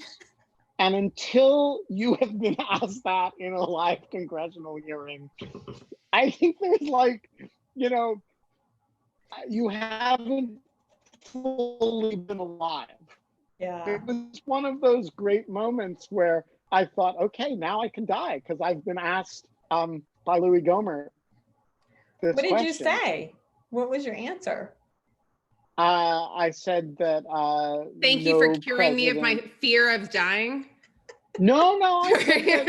S2: And until you have been asked that in a live congressional hearing, I think there's like, you know, you haven't fully been alive.
S3: Yeah.
S2: It was one of those great moments where I thought, okay, now I can die because I've been asked by Louis Gohmert.
S3: What did you say? What was your answer?
S2: I said that
S1: Thank you for curing me of my fear of dying.
S2: No, I said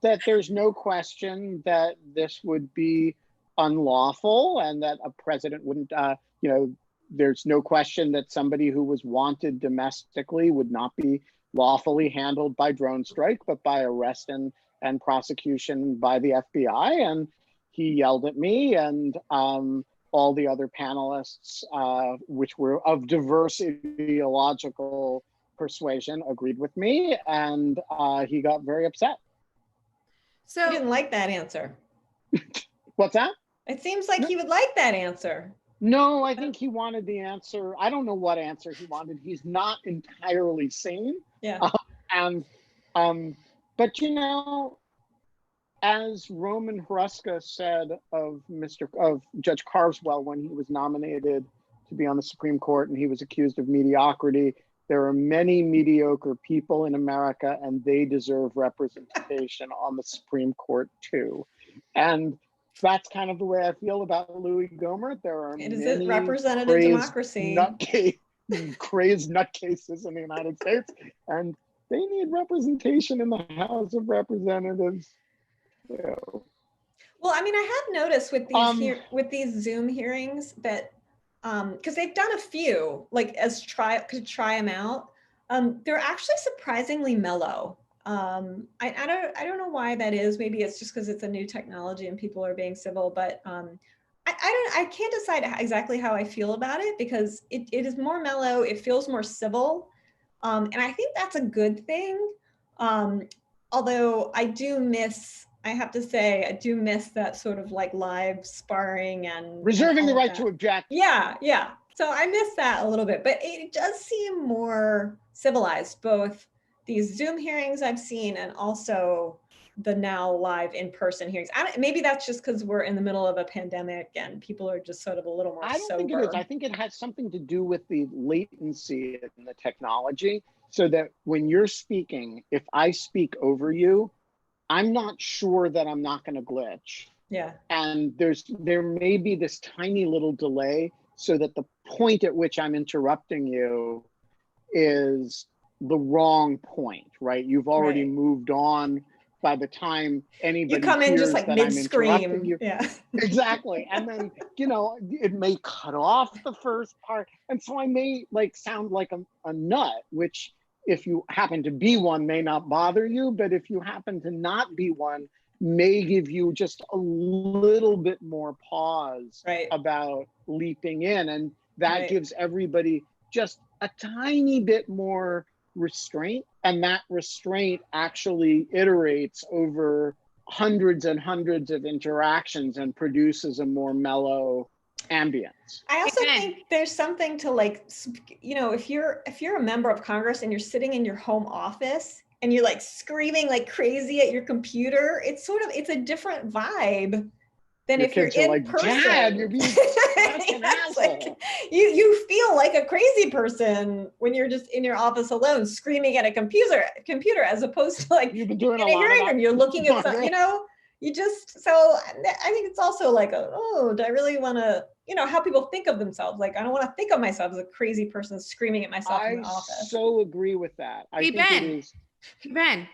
S2: that there's no question that this would be unlawful and that a president wouldn't, there's no question that somebody who was wanted domestically would not be lawfully handled by drone strike, but by arrest and prosecution by the FBI. And he yelled at me, and all the other panelists, which were of diverse ideological persuasion, agreed with me, and he got very upset.
S3: So he didn't like that answer.
S2: What's that?
S3: It seems like he would like that answer.
S2: No, I think he wanted the answer. I don't know what answer he wanted. He's not entirely sane.
S3: Yeah.
S2: But as Roman Hruska said of Judge Carswell when he was nominated to be on the Supreme Court and he was accused of mediocrity, there are many mediocre people in America and they deserve representation on the Supreme Court too. And that's kind of the way I feel about Louis Gohmert. There are many
S3: representative democracy,
S2: crazed nutcases in the United States, and they need representation in the House of Representatives. Yeah.
S3: Well, I mean, I have noticed with these Zoom hearings that because they've done a few like to try them out, they're actually surprisingly mellow. I don't know why that is. Maybe it's just because it's a new technology and people are being civil, but I can't decide exactly how I feel about it because it is more mellow. It feels more civil. And I think that's a good thing. Although I have to say, I do miss that sort of like live sparring and
S2: reserving the right to object.
S3: Yeah. So I miss that a little bit, but it does seem more civilized, both these Zoom hearings I've seen and also the now live in-person hearings. Maybe that's just because we're in the middle of a pandemic and people are just sort of a little more sober.
S2: I don't think it is. I think it has something to do with the latency in the technology, so that when you're speaking, if I speak over you, I'm not sure that I'm not going to glitch.
S3: Yeah.
S2: And there may be this tiny little delay so that the point at which I'm interrupting you is the wrong point, right? You've already moved on by the time anybody
S3: you come in just like mid-scream.
S2: Yeah, exactly. And then it may cut off the first part, and so I may sound like a nut, which if you happen to be one may not bother you, but if you happen to not be one, may give you just a little bit more pause about leaping in, and that gives everybody just a tiny bit more restraint, and that restraint actually iterates over hundreds and hundreds of interactions and produces a more mellow ambience.
S3: I also think there's something to if you're a member of Congress and you're sitting in your home office and you're like screaming like crazy at your computer, it's a different vibe than if you're in person.
S2: Dad, you're being such an asshole.
S3: You feel like a crazy person when you're just in your office alone screaming at a computer as opposed to
S2: you've been doing
S3: in a hearing room. You're looking at something, so I think it's also do I really want to, how people think of themselves. I don't want to think of myself as a crazy person screaming at myself in the office.
S2: I so agree with that.
S1: Hey, Ben.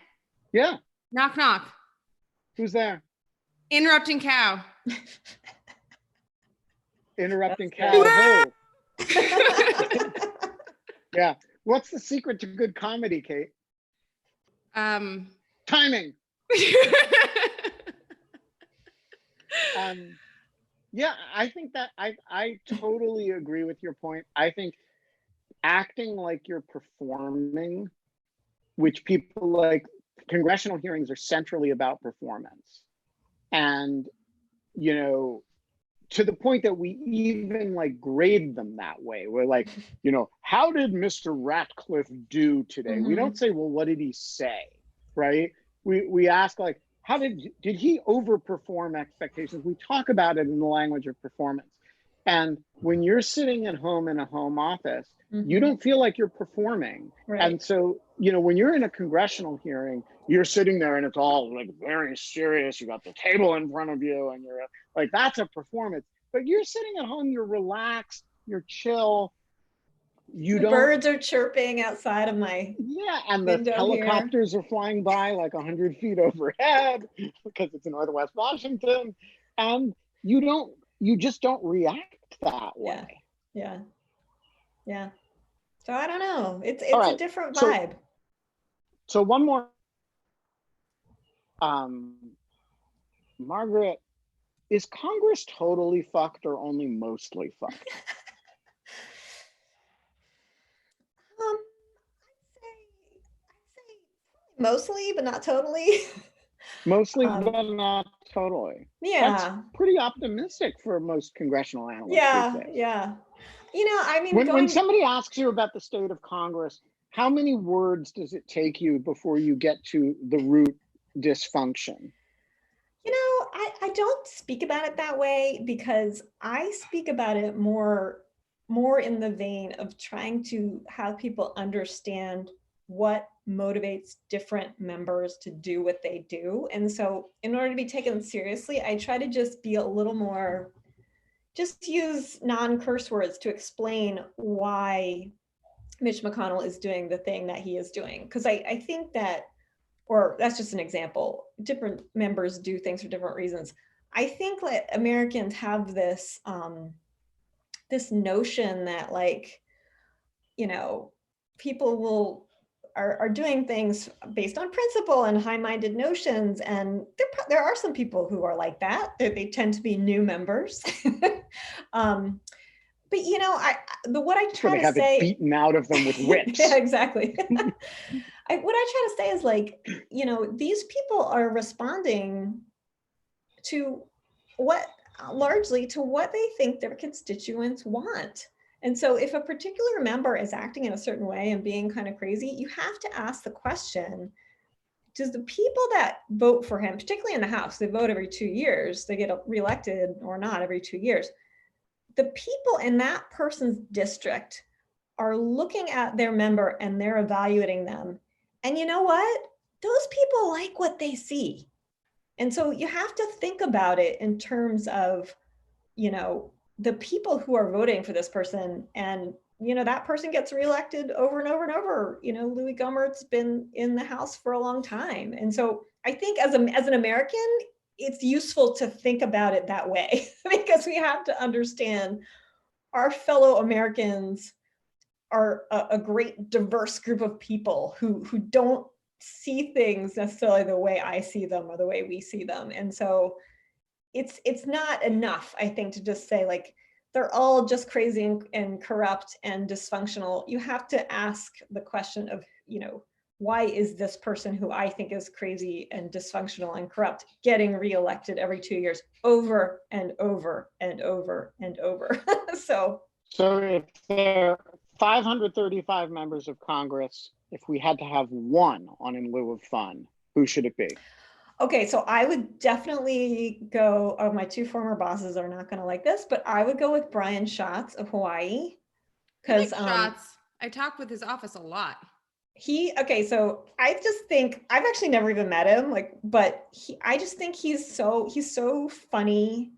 S2: Yeah.
S1: Knock, knock.
S2: Who's there?
S1: Interrupting cow.
S2: Interrupting cow. Who? Yeah. What's the secret to good comedy, Kate? Timing. Yeah, I think that I totally agree with your point. I think acting like you're performing, which people like, congressional hearings are centrally about performance. And, to the point that we even grade them that way. We're like, how did Mr. Ratcliffe do today? Mm-hmm. We don't say, well, what did he say? Right? We ask how did he overperform expectations? We talk about it in the language of performance. And when you're sitting at home in a home office,
S3: Mhm.
S2: you don't feel like you're performing.
S3: Right.
S2: And so, you know, when you're in a congressional hearing, you're sitting there and it's all like very serious. You got the table in front of you and you're like, that's a performance. But you're sitting at home, you're relaxed, you're chill. You
S3: The
S2: don't.
S3: birds are chirping outside of my
S2: Yeah, and the
S3: window
S2: helicopters are flying by like 100 feet overhead because it's in Northwest Washington. And you just don't react that way.
S3: Yeah. Yeah. So I don't know. It's
S2: All
S3: a
S2: right,
S3: different
S2: so-
S3: vibe.
S2: So one more, Margaret, is Congress totally fucked or only mostly fucked?
S3: I'd say mostly, but not totally.
S2: Mostly, but not totally.
S3: Yeah.
S2: That's pretty optimistic for most congressional analysts these days.
S3: Yeah. You know, I mean,
S2: When somebody asks you about the state of Congress, how many words does it take you before you get to the root dysfunction?
S3: You know, I don't speak about it that way because I speak about it more in the vein of trying to have people understand what motivates different members to do what they do. And so in order to be taken seriously, I try to just be a little more, just use non-curse words to explain why Mitch McConnell is doing the thing that he is doing. Because I think that, or that's just an example, different members do things for different reasons. I think that Americans have this this notion that, like, you know, people are doing things based on principle and high-minded notions, and there are some people who are like that. They tend to be new members. But you know, what I try to say,
S2: it beaten out of them with whips.
S3: Yeah, exactly. What I try to say is, like, you know, these people are responding to largely to what they think their constituents want. And so if a particular member is acting in a certain way and being kind of crazy, you have to ask the question, does the people that vote for him, particularly in the House, they vote every 2 years, they get reelected or not every 2 years, the people in that person's district are looking at their member and they're evaluating them. And you know what? Those people like what they see. And so you have to think about it in terms of, you know, the people who are voting for this person. And, you know, that person gets reelected over and over and over. You know, Louis Gohmert's been in the House for a long time. And so I think as an American, it's useful to think about it that way because we have to understand our fellow Americans are a great diverse group of people who don't see things necessarily the way I see them or the way we see them. And so it's not enough, I think, to just say, like, they're all just crazy and corrupt and dysfunctional. You have to ask the question of, you know, why is this person who I think is crazy and dysfunctional and corrupt getting reelected every 2 years over and over and over and over? So
S2: if there are 535 members of Congress, if we had to have one on In Lieu of Fun, who should it be?
S3: Okay, so I would definitely go, my two former bosses are not going to like this, but I would go with Brian Schatz of Hawaii. Because
S1: Schatz, I talk with his office a lot.
S3: Okay, so I just think, I've actually never even met him, like, but I just think he's so funny.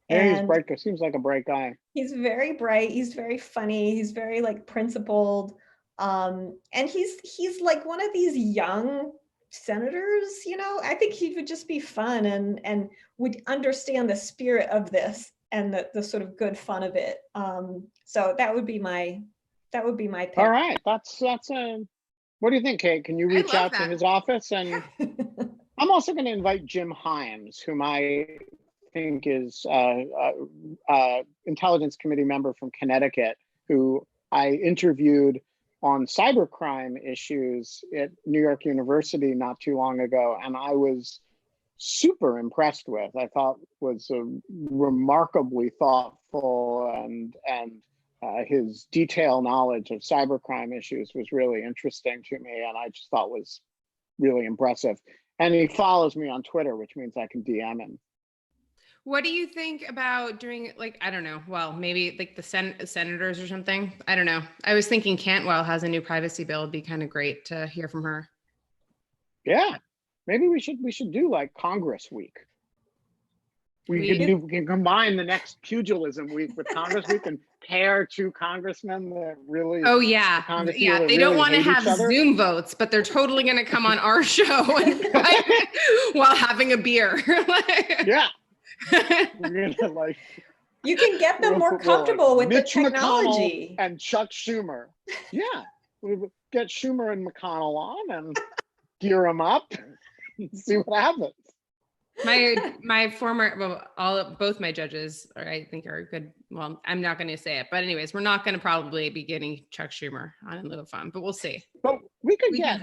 S2: Yeah, he's bright. Seems like a bright guy.
S3: He's very bright. He's very funny. He's very, like, principled. And he's like one of these young senators, you know. I think he would just be fun and would understand the spirit of this and the sort of good fun of it. So that would be my pick.
S2: All right, that's a. What do you think, Kate? Can you reach out to his office? And I'm also going to invite Jim Himes, whom I think is Intelligence Committee member from Connecticut, who I interviewed on cybercrime issues at New York University not too long ago, and I was super impressed with. I thought was a remarkably thoughtful and his detailed knowledge of cybercrime issues was really interesting to me, and I just thought was really impressive. And he follows me on Twitter, which means I can DM him.
S1: What do you think about doing, like, I don't know, well, maybe like the senators or something? I don't know. I was thinking Cantwell has a new privacy bill. It'd be kind of great to hear from her.
S2: Yeah, maybe we should do like Congress Week. We can combine the next pugilism week with Congress Week and pair two congressmen that really.
S1: Oh yeah, yeah. They don't want to have Zoom votes, but they're totally going to come on our show and while having a beer.
S2: Yeah. We're gonna, like,
S3: you can get them more comfortable with
S2: Mitch
S3: the technology.
S2: McConnell and Chuck Schumer. Yeah, we get Schumer and McConnell on and gear them up and see what happens.
S1: My former, well, both my judges, I think are good. Well, I'm not going to say it, but anyways, we're not going to probably be getting Chuck Schumer on in lieu of fun, but we'll see.
S2: But we could get.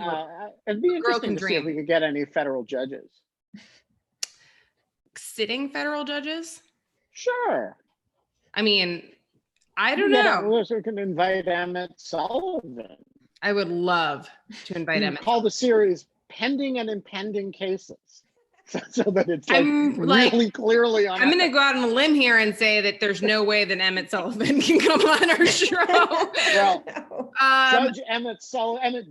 S2: It'd be interesting to see if we could get any federal judges.
S1: Sitting federal judges?
S2: Sure.
S1: I mean, I don't know.
S2: We can invite Emmett Sullivan.
S1: I would love to invite Emmett.
S2: Call the series "Pending and Impending Cases," so that it's really clearly on.
S1: I'm going to go out on a limb here and say that there's no way that Emmett Sullivan can come on our show.
S2: Well, Judge Emmett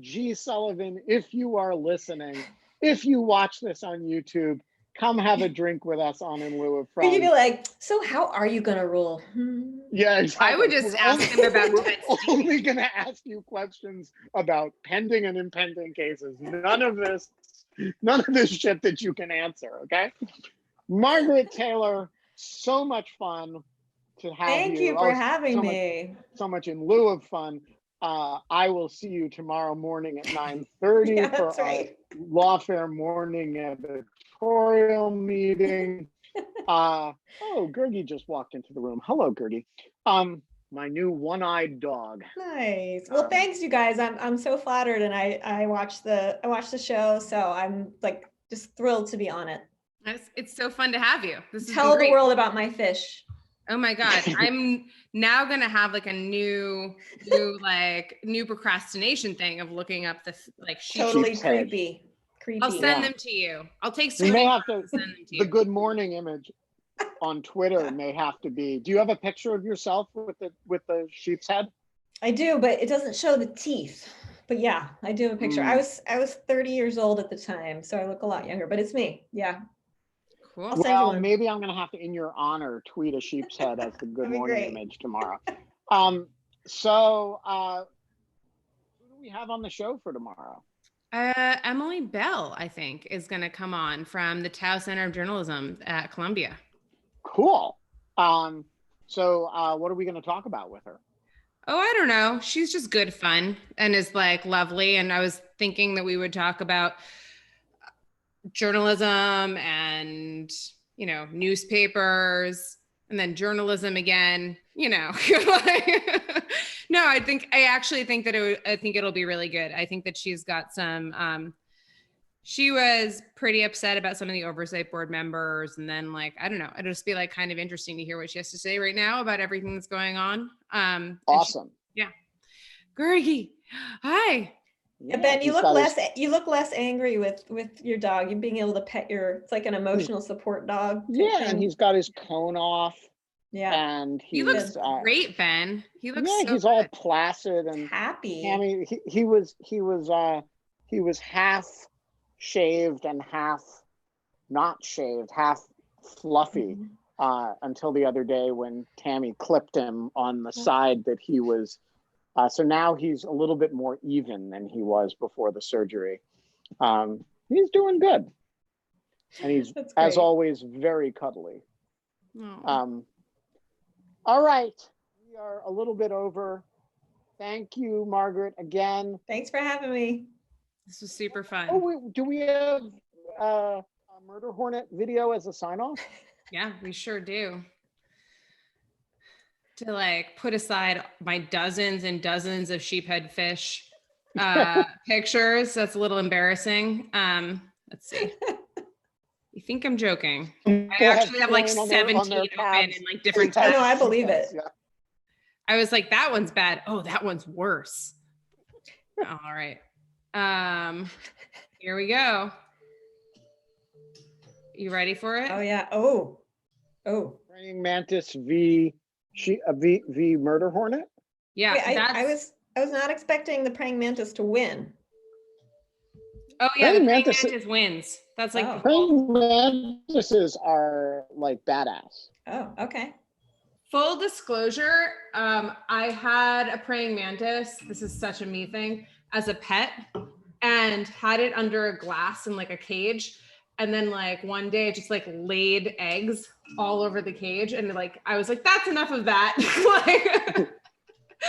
S2: G. Sullivan, if you are listening, if you watch this on YouTube, come have a drink with us on In Lieu of Fun.
S3: You'd be like, so how are you going to rule?
S2: Yeah, exactly.
S1: I would just ask him about
S2: We're only going to ask you questions about pending and impending cases. None of this shit that you can answer, okay? Margaret Taylor, so much fun to have you.
S3: Thank you for having me.
S2: So much In Lieu of Fun. I will see you tomorrow morning at 9:30 for our Lawfare morning editorial meeting. Gergie just walked into the room. Hello, Gergie. My new one-eyed dog.
S3: Nice. Well, thanks, you guys. I'm so flattered, and I watched the show, so I'm like just thrilled to be on it.
S1: It's so fun to have you.
S3: Tell the world about my fish.
S1: Oh my God. I'm now going to have like a new procrastination thing of looking up the like sheep.
S3: Totally creepy.
S1: I'll send them to you. I'll take some.
S2: You may have to send them to you. The good morning image on Twitter may have to be. Do you have a picture of yourself with the sheep's head?
S3: I do, but it doesn't show the teeth. But yeah, I do have a picture. I was 30 years old at the time, so I look a lot younger, but it's me. Yeah.
S1: Cool.
S2: Well, maybe I'm going to have to, in your honor, tweet a sheep's head as the good morning image tomorrow. So who do we have on the show for tomorrow?
S1: Emily Bell, I think, is going to come on from the Tao Center of Journalism at Columbia.
S2: Cool. So what are we going to talk about with her?
S1: Oh, I don't know. She's just good fun and is like lovely. And I was thinking that we would talk about journalism and, newspapers and then journalism again, No, I actually think that it'll be really good. I think that she's got some, she was pretty upset about some of the oversight board members. And then I don't know, it'll just be like kind of interesting to hear what she has to say right now about everything that's going on.
S2: Awesome.
S1: Yeah. Gergie, hi.
S3: Yeah, Ben, you look less angry with your dog. You're being able to pet it's like an emotional support dog.
S2: Yeah, and he's got his cone off.
S3: Yeah,
S2: and
S1: he looks great, Ben. He looks
S2: he's all placid and
S3: happy.
S2: I mean, he was half shaved and half not shaved, half fluffy until the other day when Tammy clipped him on the side that he was. So now he's a little bit more even than he was before the surgery. He's doing good. And he's, as always, very cuddly.
S1: Oh.
S2: All right. We are a little bit over. Thank you, Margaret, again.
S3: Thanks for having me.
S1: This was super fun.
S2: Oh, do we have a Murder Hornet video as a sign-off?
S1: Yeah, we sure do. To put aside my dozens and dozens of sheephead fish pictures. That's a little embarrassing. Let's see. You think I'm joking? I actually have 17 open in different tabs.
S3: No, I believe it.
S2: Yeah.
S1: I was like, that one's bad. Oh, that one's worse. All right. Here we go. You ready for it?
S3: Oh yeah. Oh, Oh,
S2: Praying mantis v murder hornet.
S1: Yeah,
S3: wait,
S1: that's.
S3: I was not expecting the praying mantis to win.
S1: Oh yeah, the
S2: Praying
S1: praying
S2: mantis-
S1: mantis wins. That's like the
S2: Praying mantises are like badass.
S3: Oh, okay.
S1: full disclosure. I had a praying mantis. This is such a me thing as a pet, and had it under a glass in like a cage. And then like one day it just like laid eggs all over the cage, and like I was like, that's enough of that. Like,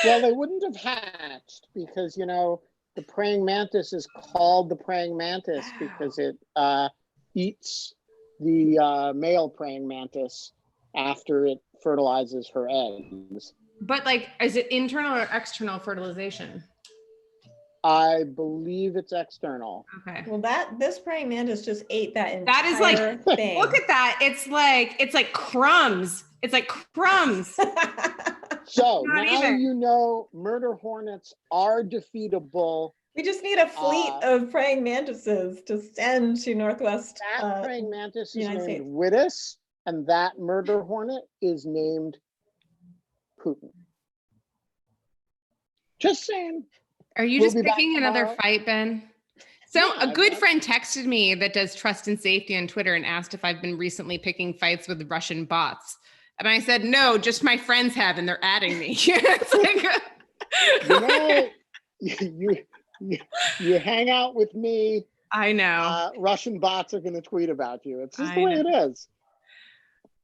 S2: Well, they wouldn't have hatched because, you know, the praying mantis is called the praying mantis because it eats the male praying mantis after it fertilizes her eggs.
S1: but like, is it internal or external fertilization?
S2: I believe it's external.
S1: Okay.
S3: Well, this praying mantis just ate that entire
S1: That is like,
S3: thing.
S1: look at that. It's like crumbs. It's like crumbs.
S2: So
S1: Not
S2: now
S1: even.
S2: you know murder hornets are defeatable.
S3: We just need a fleet of praying mantises to send to Northwest.
S2: That praying mantis is
S3: United
S2: named
S3: States.
S2: Wittes, and that murder hornet is named Putin. Just saying.
S1: Are you
S2: We'll
S1: just
S2: be back
S1: picking another
S2: tomorrow.
S1: fight, Ben? So
S2: Yeah,
S1: a good
S2: I've-
S1: friend texted me that does trust and safety on Twitter and asked if I've been recently picking fights with Russian bots. And I said, no, just my friends have, and they're adding me. It's like,
S2: you hang out with me.
S1: I know.
S2: Russian bots are going to tweet about you. It's just
S1: I
S2: the way
S1: know.
S2: it is.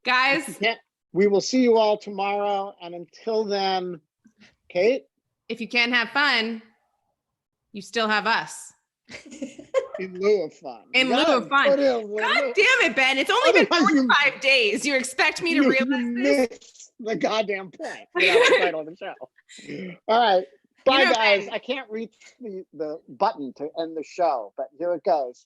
S1: Guys,
S2: We will see you all tomorrow. And until then, Kate?
S1: if you can't have fun, you still have us.
S2: In lieu of fun.
S1: In lieu of fun. God damn it, Ben. It's only been 4 to 5 days. You expect me to realize this?
S2: Missed the goddamn point. That's the title of the show. All right. Bye, guys. I can't reach the button to end the show, but here it goes.